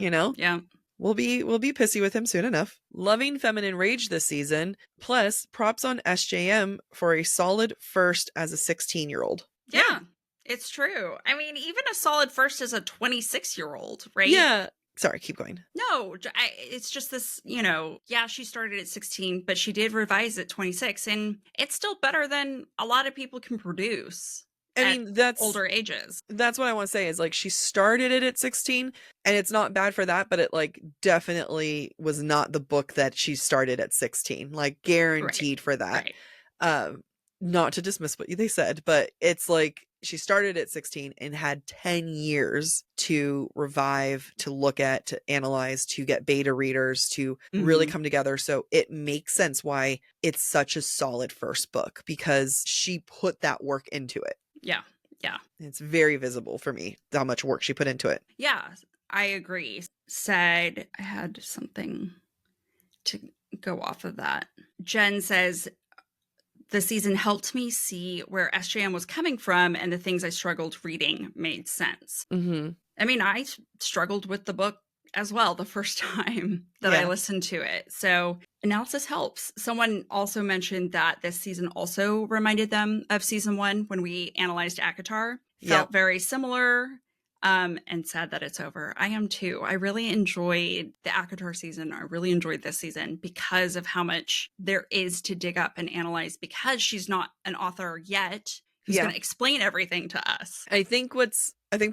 We'll be pissy with him soon enough. Loving feminine rage this season. Plus, props on SJM for a solid first as a 16-year-old. Yeah, it's true. I mean, even a solid first as a 26-year-old, right? Yeah. Sorry, keep going. No, it's just this, she started at 16, but she did revise at 26, and it's still better than a lot of people can produce. I mean, that's older ages. That's what I want to say is like, she started it at 16, and it's not bad for that, but it like definitely was not the book that she started at 16, like guaranteed for that. Not to dismiss what they said, but it's like she started at 16 and had 10 years to revive, to look at, to analyze, to get beta readers, to really come together. So it makes sense why it's such a solid first book, because she put that work into it. Yeah. It's very visible for me how much work she put into it. Yeah, I agree. Said I had something to go off of that. Jen says, the season helped me see where SJM was coming from, and the things I struggled reading made sense. I mean, I struggled with the book as well the first time that I listened to it. So analysis helps. Someone also mentioned that this season also reminded them of season 1 when we analyzed ACOTAR. Felt very similar. And sad that it's over. I am too. I really enjoyed the ACOTAR season. I really enjoyed this season because of how much there is to dig up and analyze, because she's not an author yet who's going to explain everything to us. I think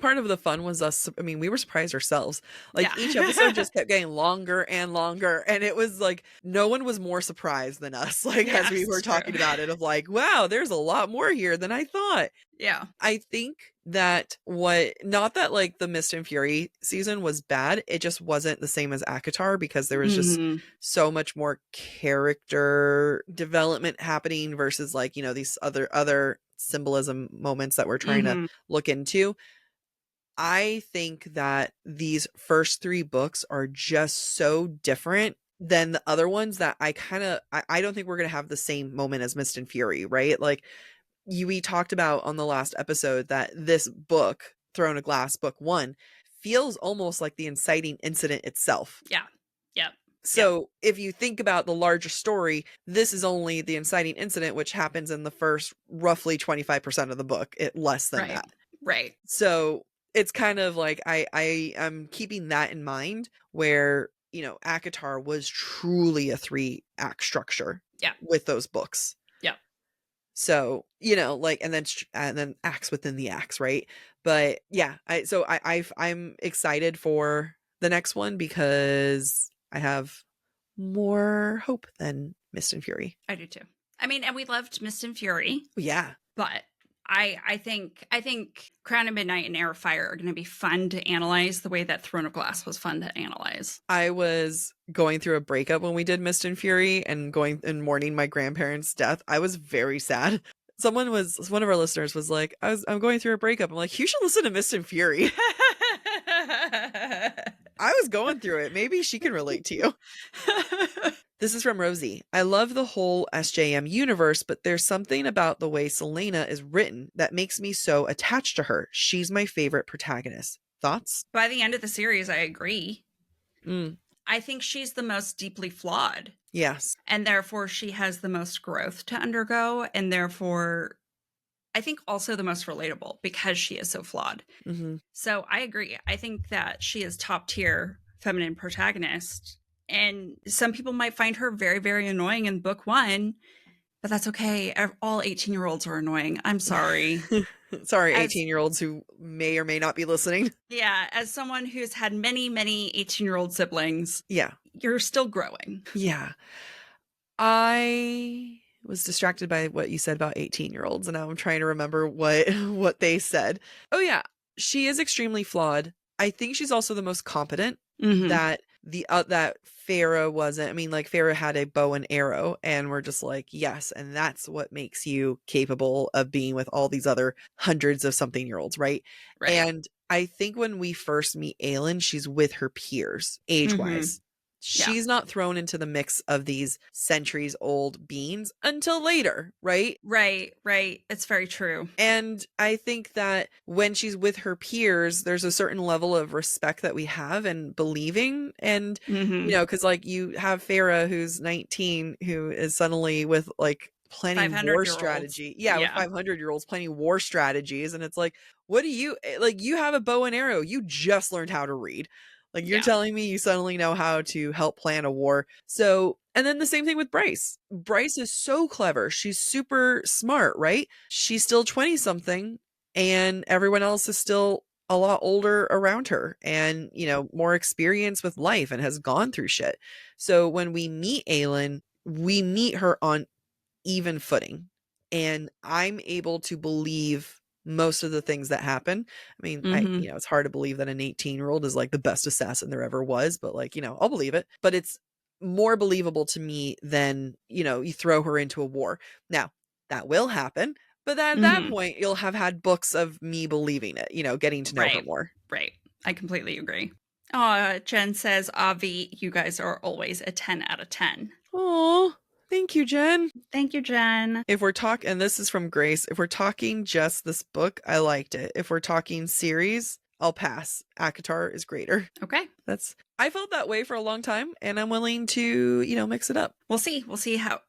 part of the fun was us. I mean, we were surprised ourselves. Like each episode just kept getting longer and longer. And it was like, no one was more surprised than us. Like, as we were talking about it, of like, wow, there's a lot more here than I thought. Yeah. I think that not that like the Mist and Fury season was bad. It just wasn't the same as ACOTAR, because there was just so much more character development happening versus like, these other symbolism moments that we're trying to look into. I think that these first 3 books are just so different than the other ones that I don't think we're going to have the same moment as Mist and Fury, right? Like, we talked about on the last episode that this book, Throne of Glass, book 1, feels almost like the inciting incident itself. Yeah. Yep. So if you think about the larger story, this is only the inciting incident, which happens in the first roughly 25% of the book, less than that. Right. So it's kind of like I am keeping that in mind where, ACOTAR was truly a 3-act structure with those books. Yep. So, like, and then acts within the acts, right? But yeah, I'm excited for the next one because I have more hope than Mist and Fury. I do too. I mean, and we loved Mist and Fury. Yeah. But I think Crown of Midnight and Airfire are going to be fun to analyze the way that Throne of Glass was fun to analyze. I was going through a breakup when we did Mist and Fury and going and mourning my grandparents' death. I was very sad. One of our listeners was like, I'm going through a breakup. I'm like, you should listen to Mist and Fury. I was going through it. Maybe she can relate to you. This is from Rosie. I love the whole SJM universe, but there's something about the way Selena is written that makes me so attached to her. She's my favorite protagonist. Thoughts? By the end of the series, I agree. Mm. I think she's the most deeply flawed. Yes. And therefore, she has the most growth to undergo. And therefore, I think also the most relatable because she is so flawed. Mm-hmm. So I agree. I think that she is top tier feminine protagonist. And some people might find her very, very annoying in book 1, but that's okay. All 18-year-olds are annoying. I'm sorry. Sorry, 18-year-olds who may or may not be listening. Yeah, as someone who's had many, many 18-year-old siblings, yeah, you're still growing. Yeah. I was distracted by what you said about 18-year-olds, and now I'm trying to remember what they said. Oh yeah, she is extremely flawed. I think she's also the most competent. Mm-hmm. That that Farah wasn't. I mean, like, Farah had a bow and arrow, and we're just like, yes, and that's what makes you capable of being with all these other hundreds of something-year-olds, right? And I think when we first meet Aelin, she's with her peers, age-wise. Mm-hmm. She's not thrown into the mix of these centuries-old beings until later, right? Right. It's very true. And I think that when she's with her peers, there's a certain level of respect that we have and believing. And, because like you have Farah, who's 19, who is suddenly with like planning war strategy. Yeah, with 500-year-olds planning war strategies. And it's like, what do you, like, you have a bow and arrow. You just learned how to read. Like, you're telling me you suddenly know how to help plan a war. So, and then the same thing with Bryce. Bryce is so clever. She's super smart, right? She's still 20-something, and everyone else is still a lot older around her and, more experience with life and has gone through shit. So when we meet Aelin, we meet her on even footing. And I'm able to believe most of the things that happen. I mean, it's hard to believe that an 18-year-old is like the best assassin there ever was, but like, I'll believe it. But it's more believable to me than, you throw her into a war. Now, that will happen, but at that point, you'll have had books of me believing it, getting to know her more. Right. I completely agree. Jen says, Avi, you guys are always a 10 out of 10. Aw. Thank you, Jen. Thank you, Jen. If we're talking, and this is from Grace, if we're talking just this book, I liked it. If we're talking series, I'll pass. ACOTAR is greater. Okay. I felt that way for a long time, and I'm willing to, mix it up. We'll see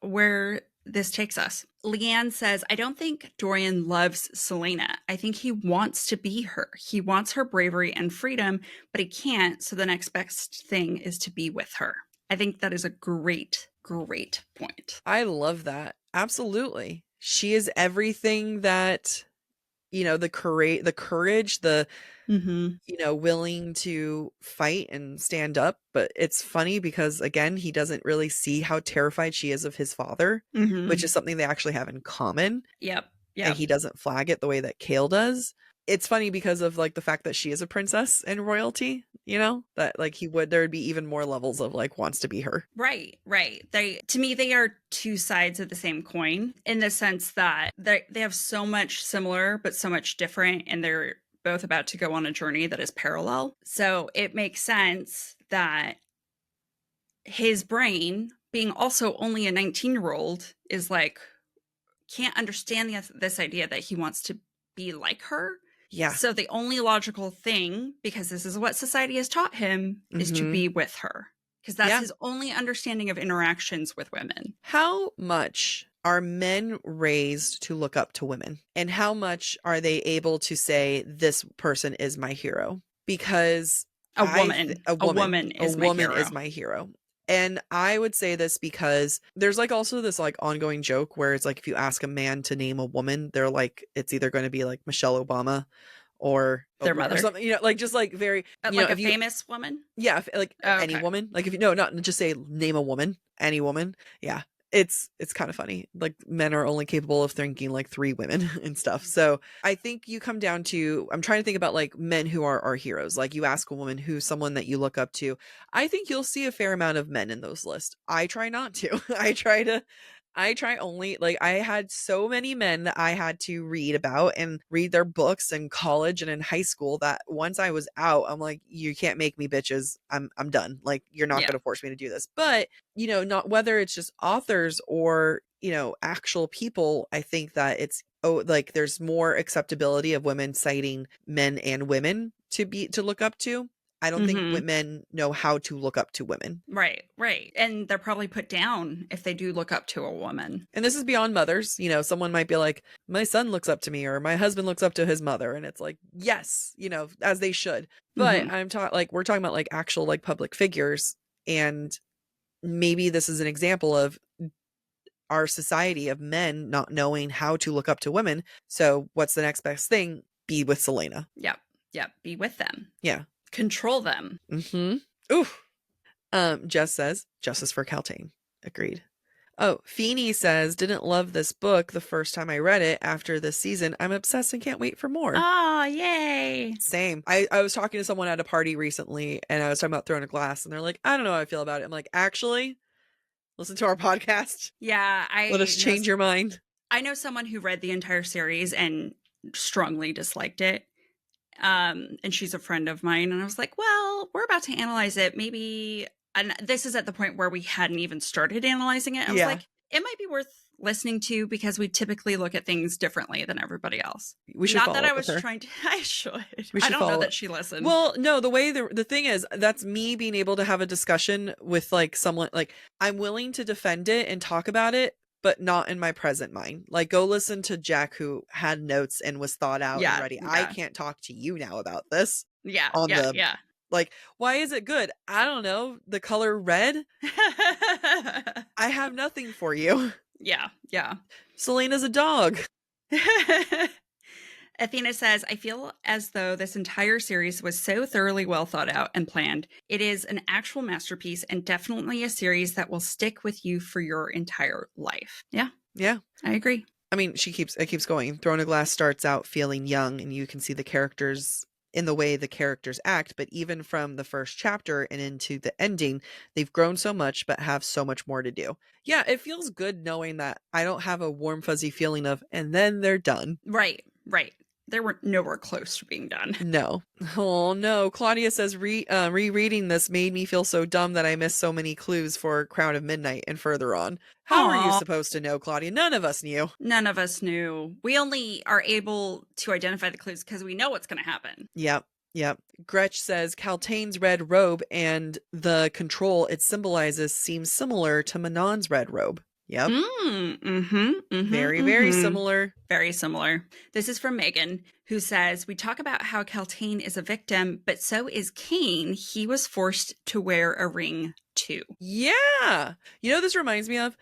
where this takes us. Leanne says, I don't think Dorian loves Selena. I think he wants to be her. He wants her bravery and freedom, but he can't. So the next best thing is to be with her. I think that is a great point. I love that. Absolutely. She is everything that, the courage, willing to fight and stand up. But it's funny because, again, he doesn't really see how terrified she is of his father, which is something they actually have in common. Yep. And he doesn't flag it the way that Kale does. It's funny because of like the fact that she is a princess and royalty, that like there would be even more levels of like wants to be her. Right. To me, they are two sides of the same coin in the sense that they have so much similar, but so much different. And they're both about to go on a journey that is parallel. So it makes sense that his brain, being also only a 19-year-old, is like, can't understand this idea that he wants to be like her. Yeah. So the only logical thing, because this is what society has taught him, is to be with her. Because that's his only understanding of interactions with women. How much are men raised to look up to women? And how much are they able to say, this person is my hero? Because a woman is my hero. And I would say this because there's like also this like ongoing joke where it's like, if you ask a man to name a woman, they're like, it's either going to be like Michelle Obama or their Oprah mother, or something, like just like very, like a famous woman. Yeah. Any woman, like if you not just say name a woman, any woman. Yeah. It's kind of funny. Like men are only capable of thinking like 3 women and stuff. So I think you come down to, I'm trying to think about like men who are our heroes. Like you ask a woman who's someone that you look up to. I think you'll see a fair amount of men in those lists. I try not to. I try only, like, I had so many men that I had to read about and read their books in college and in high school that once I was out, I'm like, you can't make me, bitches. I'm done. Like, you're not going to force me to do this. But, not whether it's just authors or, actual people, I think that it's, like there's more acceptability of women citing men and women to look up to. I don't think men know how to look up to women. Right. And they're probably put down if they do look up to a woman. And this is beyond mothers. Someone might be like, my son looks up to me or my husband looks up to his mother. And it's like, yes, as they should. But we're talking about like actual like public figures. And maybe this is an example of our society of men not knowing how to look up to women. So what's the next best thing? Be with Selena. Yep. Be with them. Yeah. Control them. Ooh. Jess says, justice for Caltaine. Agreed. Oh, Feeny says, didn't love this book the first time I read it. After this season, I'm obsessed and can't wait for more. Oh, yay. Same. I was talking to someone at a party recently and I was talking about Throne of Glass and they're like, I don't know how I feel about it. I'm like, actually, listen to our podcast. Yeah. Let us change your mind. I know someone who read the entire series and strongly disliked it. And she's a friend of mine. And I was like, well, we're about to analyze it. Maybe, and this is at the point where we hadn't even started analyzing it. I was like, it might be worth listening to because we typically look at things differently than everybody else. We should Not that I was trying to, I should. I don't know that she listened. Well, no, the thing is, that's me being able to have a discussion with like someone, like I'm willing to defend it and talk about it, but not in my present mind. Like, go listen to Jac, who had notes and was thought out and ready. Yeah. I can't talk to you now about this. Yeah. Like, why is it good? I don't know. The color red? I have nothing for you. Yeah. Selena's a dog. Athena says, I feel as though this entire series was so thoroughly well thought out and planned. It is an actual masterpiece and definitely a series that will stick with you for your entire life. Yeah. I agree. I mean, it keeps going. Throne of Glass starts out feeling young and you can see the characters in the way the characters act, but even from the first chapter and into the ending, they've grown so much but have so much more to do. Yeah, it feels good knowing that I don't have a warm fuzzy feeling of, and then they're done. Right. They were nowhere close to being done. No. Oh, no. Claudia says, rereading this made me feel so dumb that I missed so many clues for Crown of Midnight and further on. How are you supposed to know, Claudia? None of us knew. We only are able to identify the clues because we know what's going to happen. Yep. Gretch says, Caltaine's red robe and the control it symbolizes seems similar to Manon's red robe. Yep. Very, very similar. Very similar. This is from Megan, who says, we talk about how Caltaine is a victim, but so is Cain. He was forced to wear a ring too. Yeah. This reminds me of,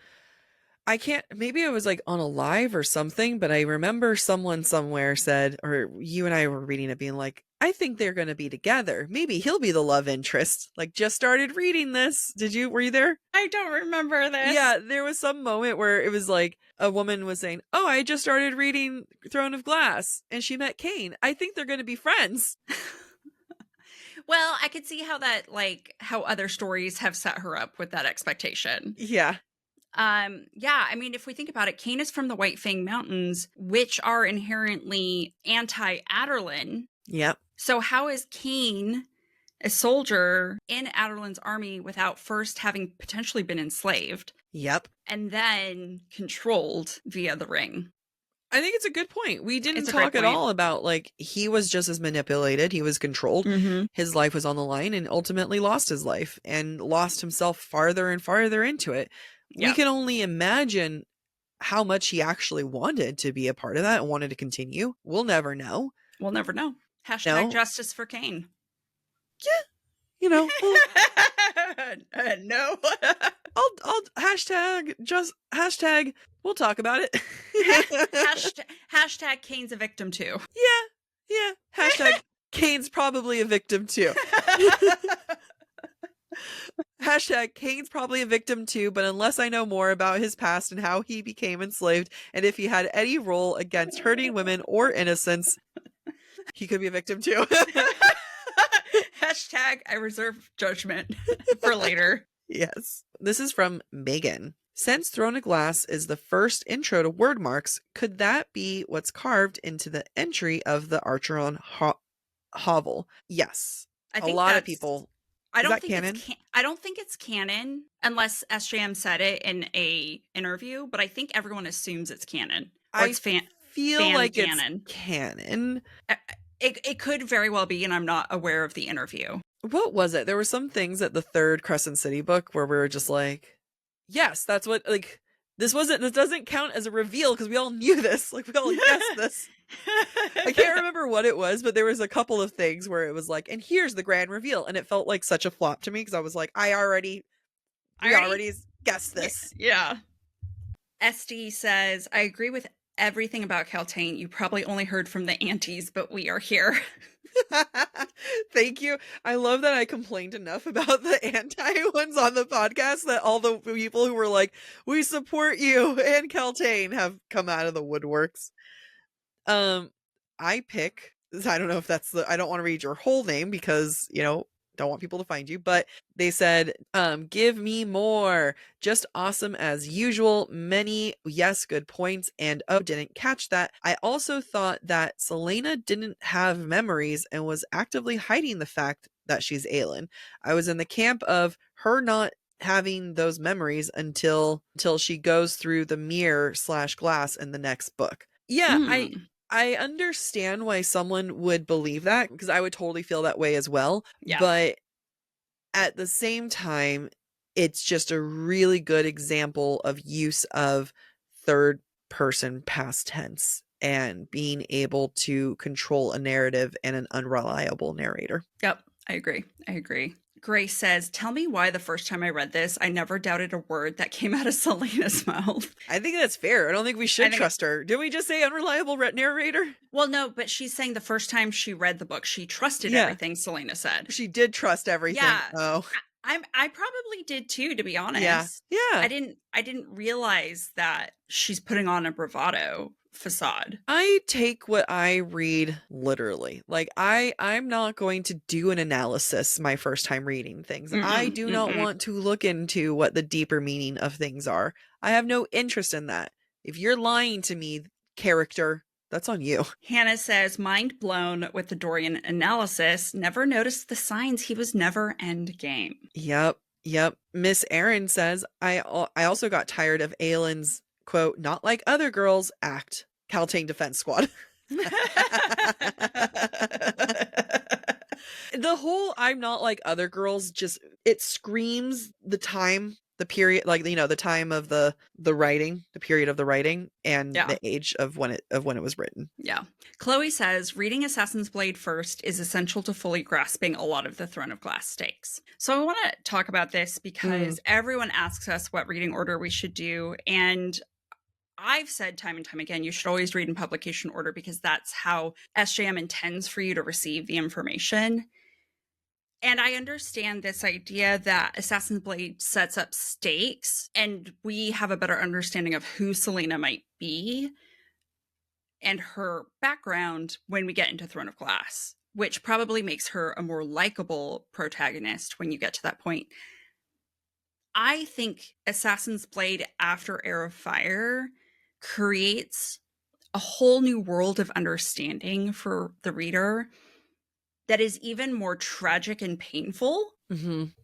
maybe I was like on a live or something, but I remember someone somewhere said, or you and I were reading it being like, I think they're going to be together. Maybe he'll be the love interest. Like, just started reading this. Were you there? I don't remember this. Yeah, there was some moment where it was like a woman was saying, oh, I just started reading Throne of Glass and she met Cain. I think they're going to be friends. Well, I could see how that, like, how other stories have set her up with that expectation. Yeah. I mean, if we think about it, Cain is from the White Fang Mountains, which are inherently anti-Adarlan. Yep. So how is Cain a soldier in Adarlan's army without first having potentially been enslaved? Yep. and then controlled via the ring. I think it's a good point. We didn't It's a great talk at point. all about, like, he was just as manipulated. He was controlled. His life was on the line and ultimately lost his life and lost himself farther and farther into it. We Yep. can only imagine how much he actually wanted to be a part of that and wanted to continue. We'll never know. We'll never know. No. Justice for Kane. You know, well, No. I'll hashtag we'll talk about it. Hashtag Kane's a victim too. Yeah. Hashtag Kane's probably a victim too. Hashtag Kane's probably a victim too, but unless I know more about his past and how he became enslaved and if he had any role against hurting women or innocents, he could be a victim too. Hashtag I reserve judgment for later. Yes. This is from Megan. Since Throne of Glass is the first intro to word marks, could that be what's carved into the entry of the Archeron hovel? Yes. I think a lot of people. I Is don't that think canon? I don't think it's canon unless SJM said it in a interview, but I think everyone assumes it's canon. Or it's feel fan like canon. It's canon. It could very well be, and I'm not aware of the interview. What was it? There were some things at the third Crescent City book where we were just like, yes, that's what, like, this doesn't count as a reveal because we all knew this. Like, we all guessed this. I can't remember what it was, but there was a couple of things where it was like, and here's the grand reveal. And it felt like such a flop to me because I was like, we already guessed this. Yeah. SD says, I agree with everything about Caltaine. You probably only heard from the aunties, but we are here. Thank you. I love that I complained enough about the anti ones on the podcast that all the people who were like, we support you and Caltaine have come out of the woodworks. I don't know if that's I don't want to read your whole name because, don't want people to find you, but they said, give me more. Just awesome as usual. Many, yes, good points. And didn't catch that. I also thought that Selena didn't have memories and was actively hiding the fact that she's Aelin. I was in the camp of her not having those memories until she goes through the mirror/glass in the next book. Yeah, I understand why someone would believe that because I would totally feel that way as well. Yeah. But at the same time, it's just a really good example of use of third person past tense and being able to control a narrative and an unreliable narrator. Yep, I agree. Grace says, tell me why the first time I read this, I never doubted a word that came out of Selena's mouth. I think that's fair. I don't think we should trust her. Did we just say unreliable narrator? Well, no, but she's saying the first time she read the book, she trusted everything Selena said. She did trust everything. Yeah. Oh. I probably did too, to be honest. Yeah. I didn't realize that she's putting on a bravado facade. I take what I read literally. Like I'm not going to do an analysis my first time reading things. I do not want to look into what the deeper meaning of things are. I have no interest in that. If you're lying to me, character, that's on you. Hannah says, mind blown with the Dorian analysis. Never noticed the signs he was never endgame. Yep. Miss Erin says, I also got tired of Aelin's, quote, not like other girls act. Caltaine Defense Squad. The whole I'm not like other girls, just it screams the period, like, the time of the writing, the period of the writing, and the age of when it was written. Yeah. Chloe says, reading Assassin's Blade first is essential to fully grasping a lot of the Throne of Glass stakes. So I want to talk about this because everyone asks us what reading order we should do, and I've said time and time again, you should always read in publication order because that's how SJM intends for you to receive the information. And I understand this idea that Assassin's Blade sets up stakes and we have a better understanding of who Selena might be and her background when we get into Throne of Glass, which probably makes her a more likable protagonist when you get to that point. I think Assassin's Blade after Heir of Fire creates a whole new world of understanding for the reader that is even more tragic and painful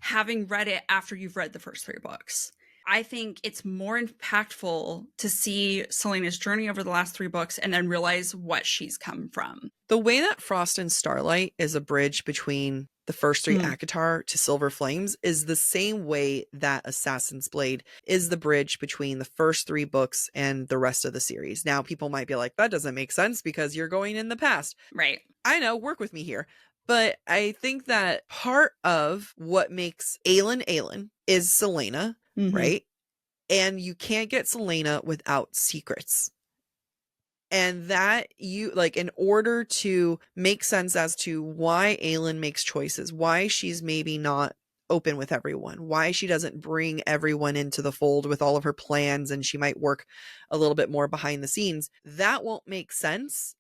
having read it after you've read the first 3 books. I think it's more impactful to see Selena's journey over the last 3 books and then realize what she's come from. The way that Frost and Starlight is a bridge between the first 3 ACOTAR to Silver Flames is the same way that Assassin's Blade is the bridge between the first 3 books and the rest of the series. Now, people might be like, that doesn't make sense because you're going in the past. Right. I know, work with me here. But I think that part of what makes Aelin is Selena, right? And you can't get Selena without secrets. And that you like, in order to make sense as to why Aelin makes choices, why she's maybe not open with everyone, why she doesn't bring everyone into the fold with all of her plans, and she might work a little bit more behind the scenes, that won't make sense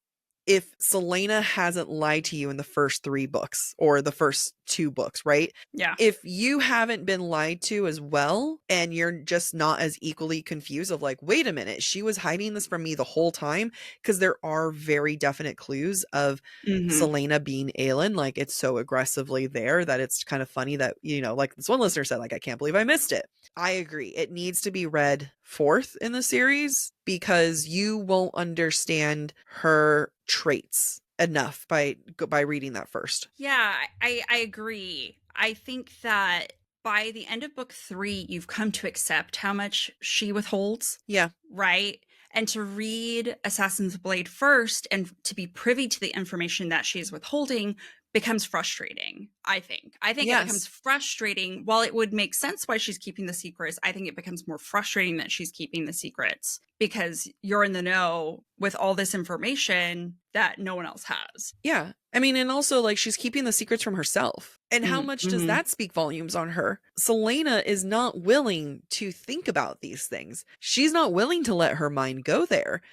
if Selena hasn't lied to you in the first 3 books or the first 2 books, right? Yeah. If you haven't been lied to as well, and you're just not as equally confused of like, wait a minute, she was hiding this from me the whole time, because there are very definite clues of Selena being Aelin. Like, it's so aggressively there that it's kind of funny that, you know, like this one listener said, like, I can't believe I missed it. I agree. It needs to be read fourth in the series because you won't understand her traits enough by reading that first. Yeah, I agree. I think that by the end of book 3, you've come to accept how much she withholds. Yeah. Right? And to read Assassin's Blade first and to be privy to the information that she's withholding becomes frustrating, I think. I think Yes. It becomes frustrating. While it would make sense why she's keeping the secrets, I think it becomes more frustrating that she's keeping the secrets because you're in the know with all this information that no one else has. Yeah. I mean, and also, like, she's keeping the secrets from herself. And how much does that speak volumes on her? Selena is not willing to think about these things. She's not willing to let her mind go there.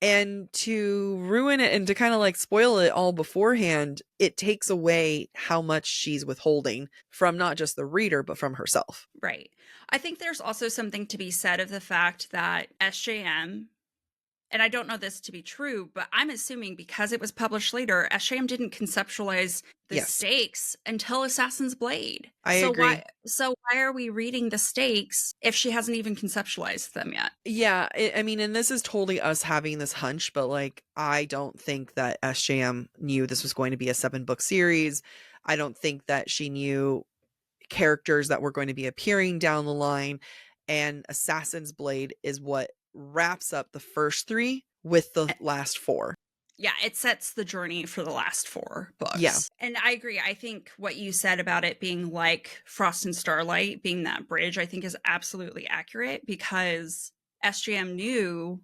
And to ruin it and to kind of like spoil it all beforehand, it takes away how much she's withholding from not just the reader, but from herself. Right. I think there's also something to be said of the fact that SJM, and I don't know this to be true, but I'm assuming because it was published later, SJM didn't conceptualize the stakes until Assassin's Blade. I agree. So why are we reading the stakes if she hasn't even conceptualized them yet? Yeah, I mean, and this is totally us having this hunch, but like, I don't think that SJM knew this was going to be a 7-book series. I don't think that she knew characters that were going to be appearing down the line. And Assassin's Blade is what wraps up the first 3 with the last 4. Yeah, it sets the journey for the last 4 books. Yeah. And I agree. I think what you said about it being like Frost and Starlight being that bridge, I think is absolutely accurate because SJM knew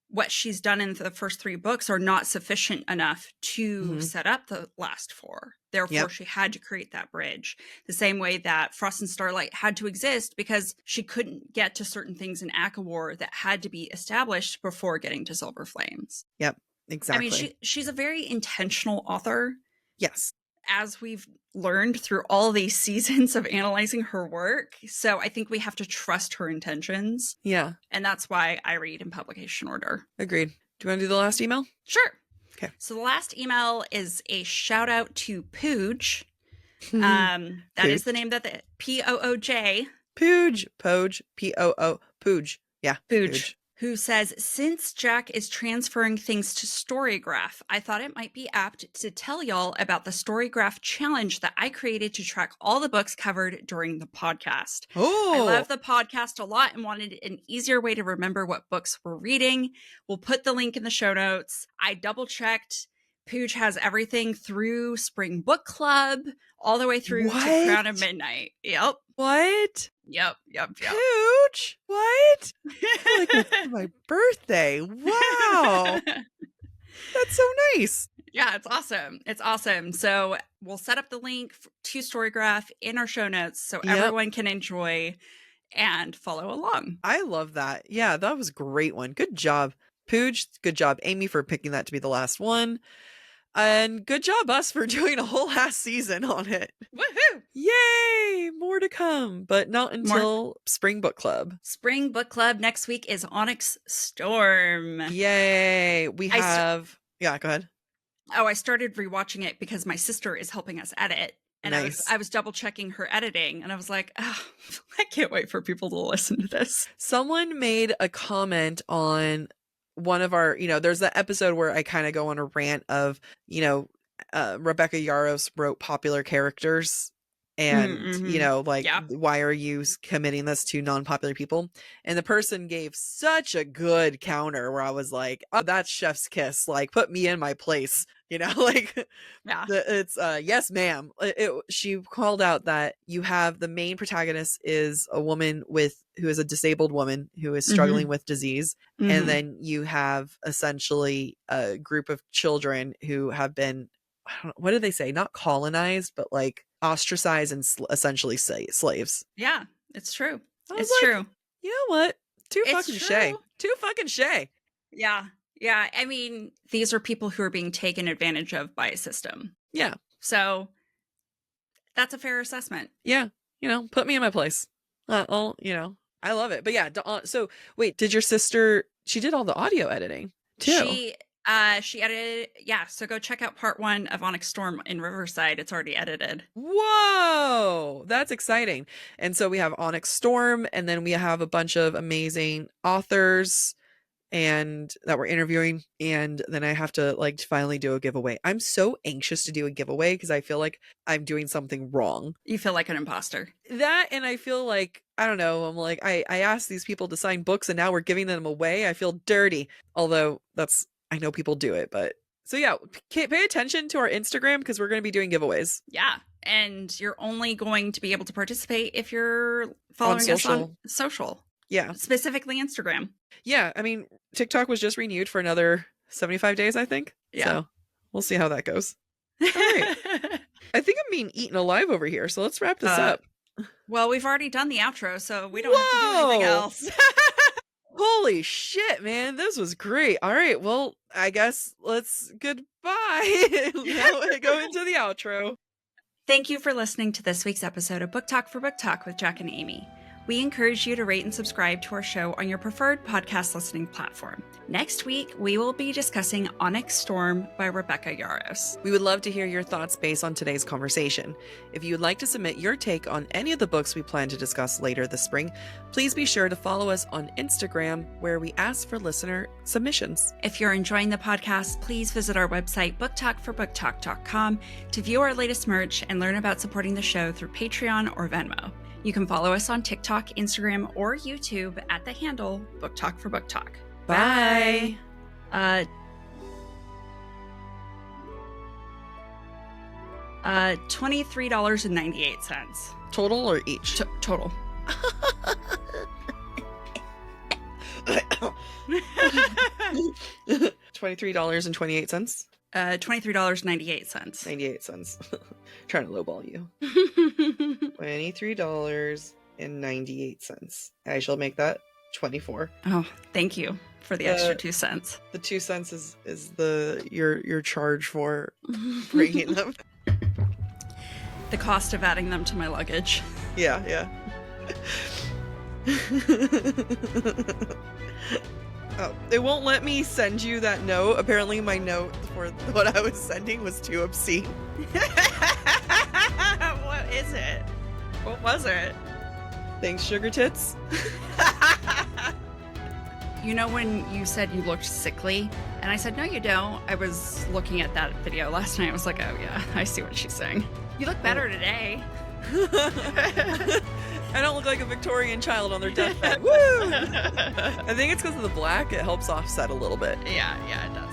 what she's done in the first 3 books are not sufficient enough to set up the last 4. Therefore, she had to create that bridge. The same way that Frost and Starlight had to exist because she couldn't get to certain things in ACOWAR that had to be established before getting to Silver Flames. Yep, exactly. I mean, she's a very intentional author. Yes. As we've learned through all these seasons of analyzing her work. So I think we have to trust her intentions. Yeah. And that's why I read in publication order. Agreed. Do you want to do the last email? Sure. Okay. So the last email is a shout out to Pooj. That is the name that the Pooj. Pooj, P-O-O, Pooj. Yeah. Pooj. Who says, since Jac is transferring things to Storygraph, I thought it might be apt to tell y'all about the Storygraph challenge that I created to track all the books covered during the podcast. Oh. I love the podcast a lot and wanted an easier way to remember what books we're reading. We'll put the link in the show notes. I double checked. Pooj has everything through Spring Book Club, all the way through to Crown of Midnight. Yep. What? Yep. Pooj? What? I feel like it's for my birthday. Wow. That's so nice. Yeah, it's awesome. It's awesome. So we'll set up the link to Storygraph in our show notes so everyone can enjoy and follow along. I love that. Yeah, that was a great one. Good job, Pooj. Good job, Amy, for picking that to be the last one. And good job us for doing a whole last season on it. Woohoo! Yay! More to come, but not until Spring Book Club. Spring Book Club next week is Onyx Storm. Yay! We have... yeah, go ahead. Oh, I started rewatching it because my sister is helping us edit. And Nice. I was double checking her editing, and I was like, oh, I can't wait for people to listen to this. Someone made a comment on one of our, there's that episode where I kind of go on a rant of, Rebecca Yarros wrote popular characters and, Yeah. why are you committing this to non-popular people? And the person gave such a good counter where I was like, oh, that's chef's kiss. Like, put me in my place, like Yeah. it's yes ma'am. She called out that you have the main protagonist is a woman who is a disabled woman who is struggling with disease, and then you have essentially a group of children who have been, I don't know, what did they say, not colonized but like ostracized and essentially slaves. Yeah, it's true. It's It's true. You know what, too It's fucking shay. true. Too fucking shay. Yeah. Yeah. I mean, these are people who are being taken advantage of by a system. Yeah. So that's a fair assessment. Yeah. Put me in my place. I love it. But yeah, so wait, did your sister, she did all the audio editing too? She edited, yeah, so go check out part 1 of Onyx Storm in Riverside. It's already edited. Whoa, that's exciting. And so we have Onyx Storm, and then we have a bunch of amazing authors and that we're interviewing, and then I have to finally do a giveaway. I'm so anxious to do a giveaway because I feel like I'm doing something wrong. You feel like an imposter. That, and I feel like, I don't know, I'm like, I asked these people to sign books and now we're giving them away. I feel dirty, although I know people do it. But so yeah, pay attention to our Instagram because we're going to be doing giveaways. Yeah, and you're only going to be able to participate if you're following us on social. Yeah. Specifically Instagram. Yeah. I mean, TikTok was just renewed for another 75 days, I think. Yeah. So we'll see how that goes. All right. I think I'm being eaten alive over here. So let's wrap this up. Well, we've already done the outro, so we don't have to do anything else. Holy shit, man. This was great. All right. Well, I guess goodbye. Now I go into the outro. Thank you for listening to this week's episode of Book Talk for Book Talk with Jac and Amy. We encourage you to rate and subscribe to our show on your preferred podcast listening platform. Next week, we will be discussing Onyx Storm by Rebecca Yarros. We would love to hear your thoughts based on today's conversation. If you would like to submit your take on any of the books we plan to discuss later this spring, please be sure to follow us on Instagram, where we ask for listener submissions. If you're enjoying the podcast, please visit our website, booktalkforbooktalk.com, to view our latest merch and learn about supporting the show through Patreon or Venmo. You can follow us on TikTok, Instagram, or YouTube at the handle Book Talk for Book Talk. Bye. $23.98. Total or each? Total. $23.28. $23.98. 98 cents. Trying to lowball you. $23.98. I shall make that 24. Oh, thank you for the extra 2 cents. The 2 cents is your charge for bringing them. The cost of adding them to my luggage. Yeah. Oh, it won't let me send you that note. Apparently my note for what I was sending was too obscene. What is it? What was it? Thanks, sugar tits. You know when you said you looked sickly? And I said, no, you don't. I was looking at that video last night. I was like, oh yeah, I see what she's saying. You look better today. I don't look like a Victorian child on their deathbed. Woo! I think it's because of the black. It helps offset a little bit. Yeah, it does.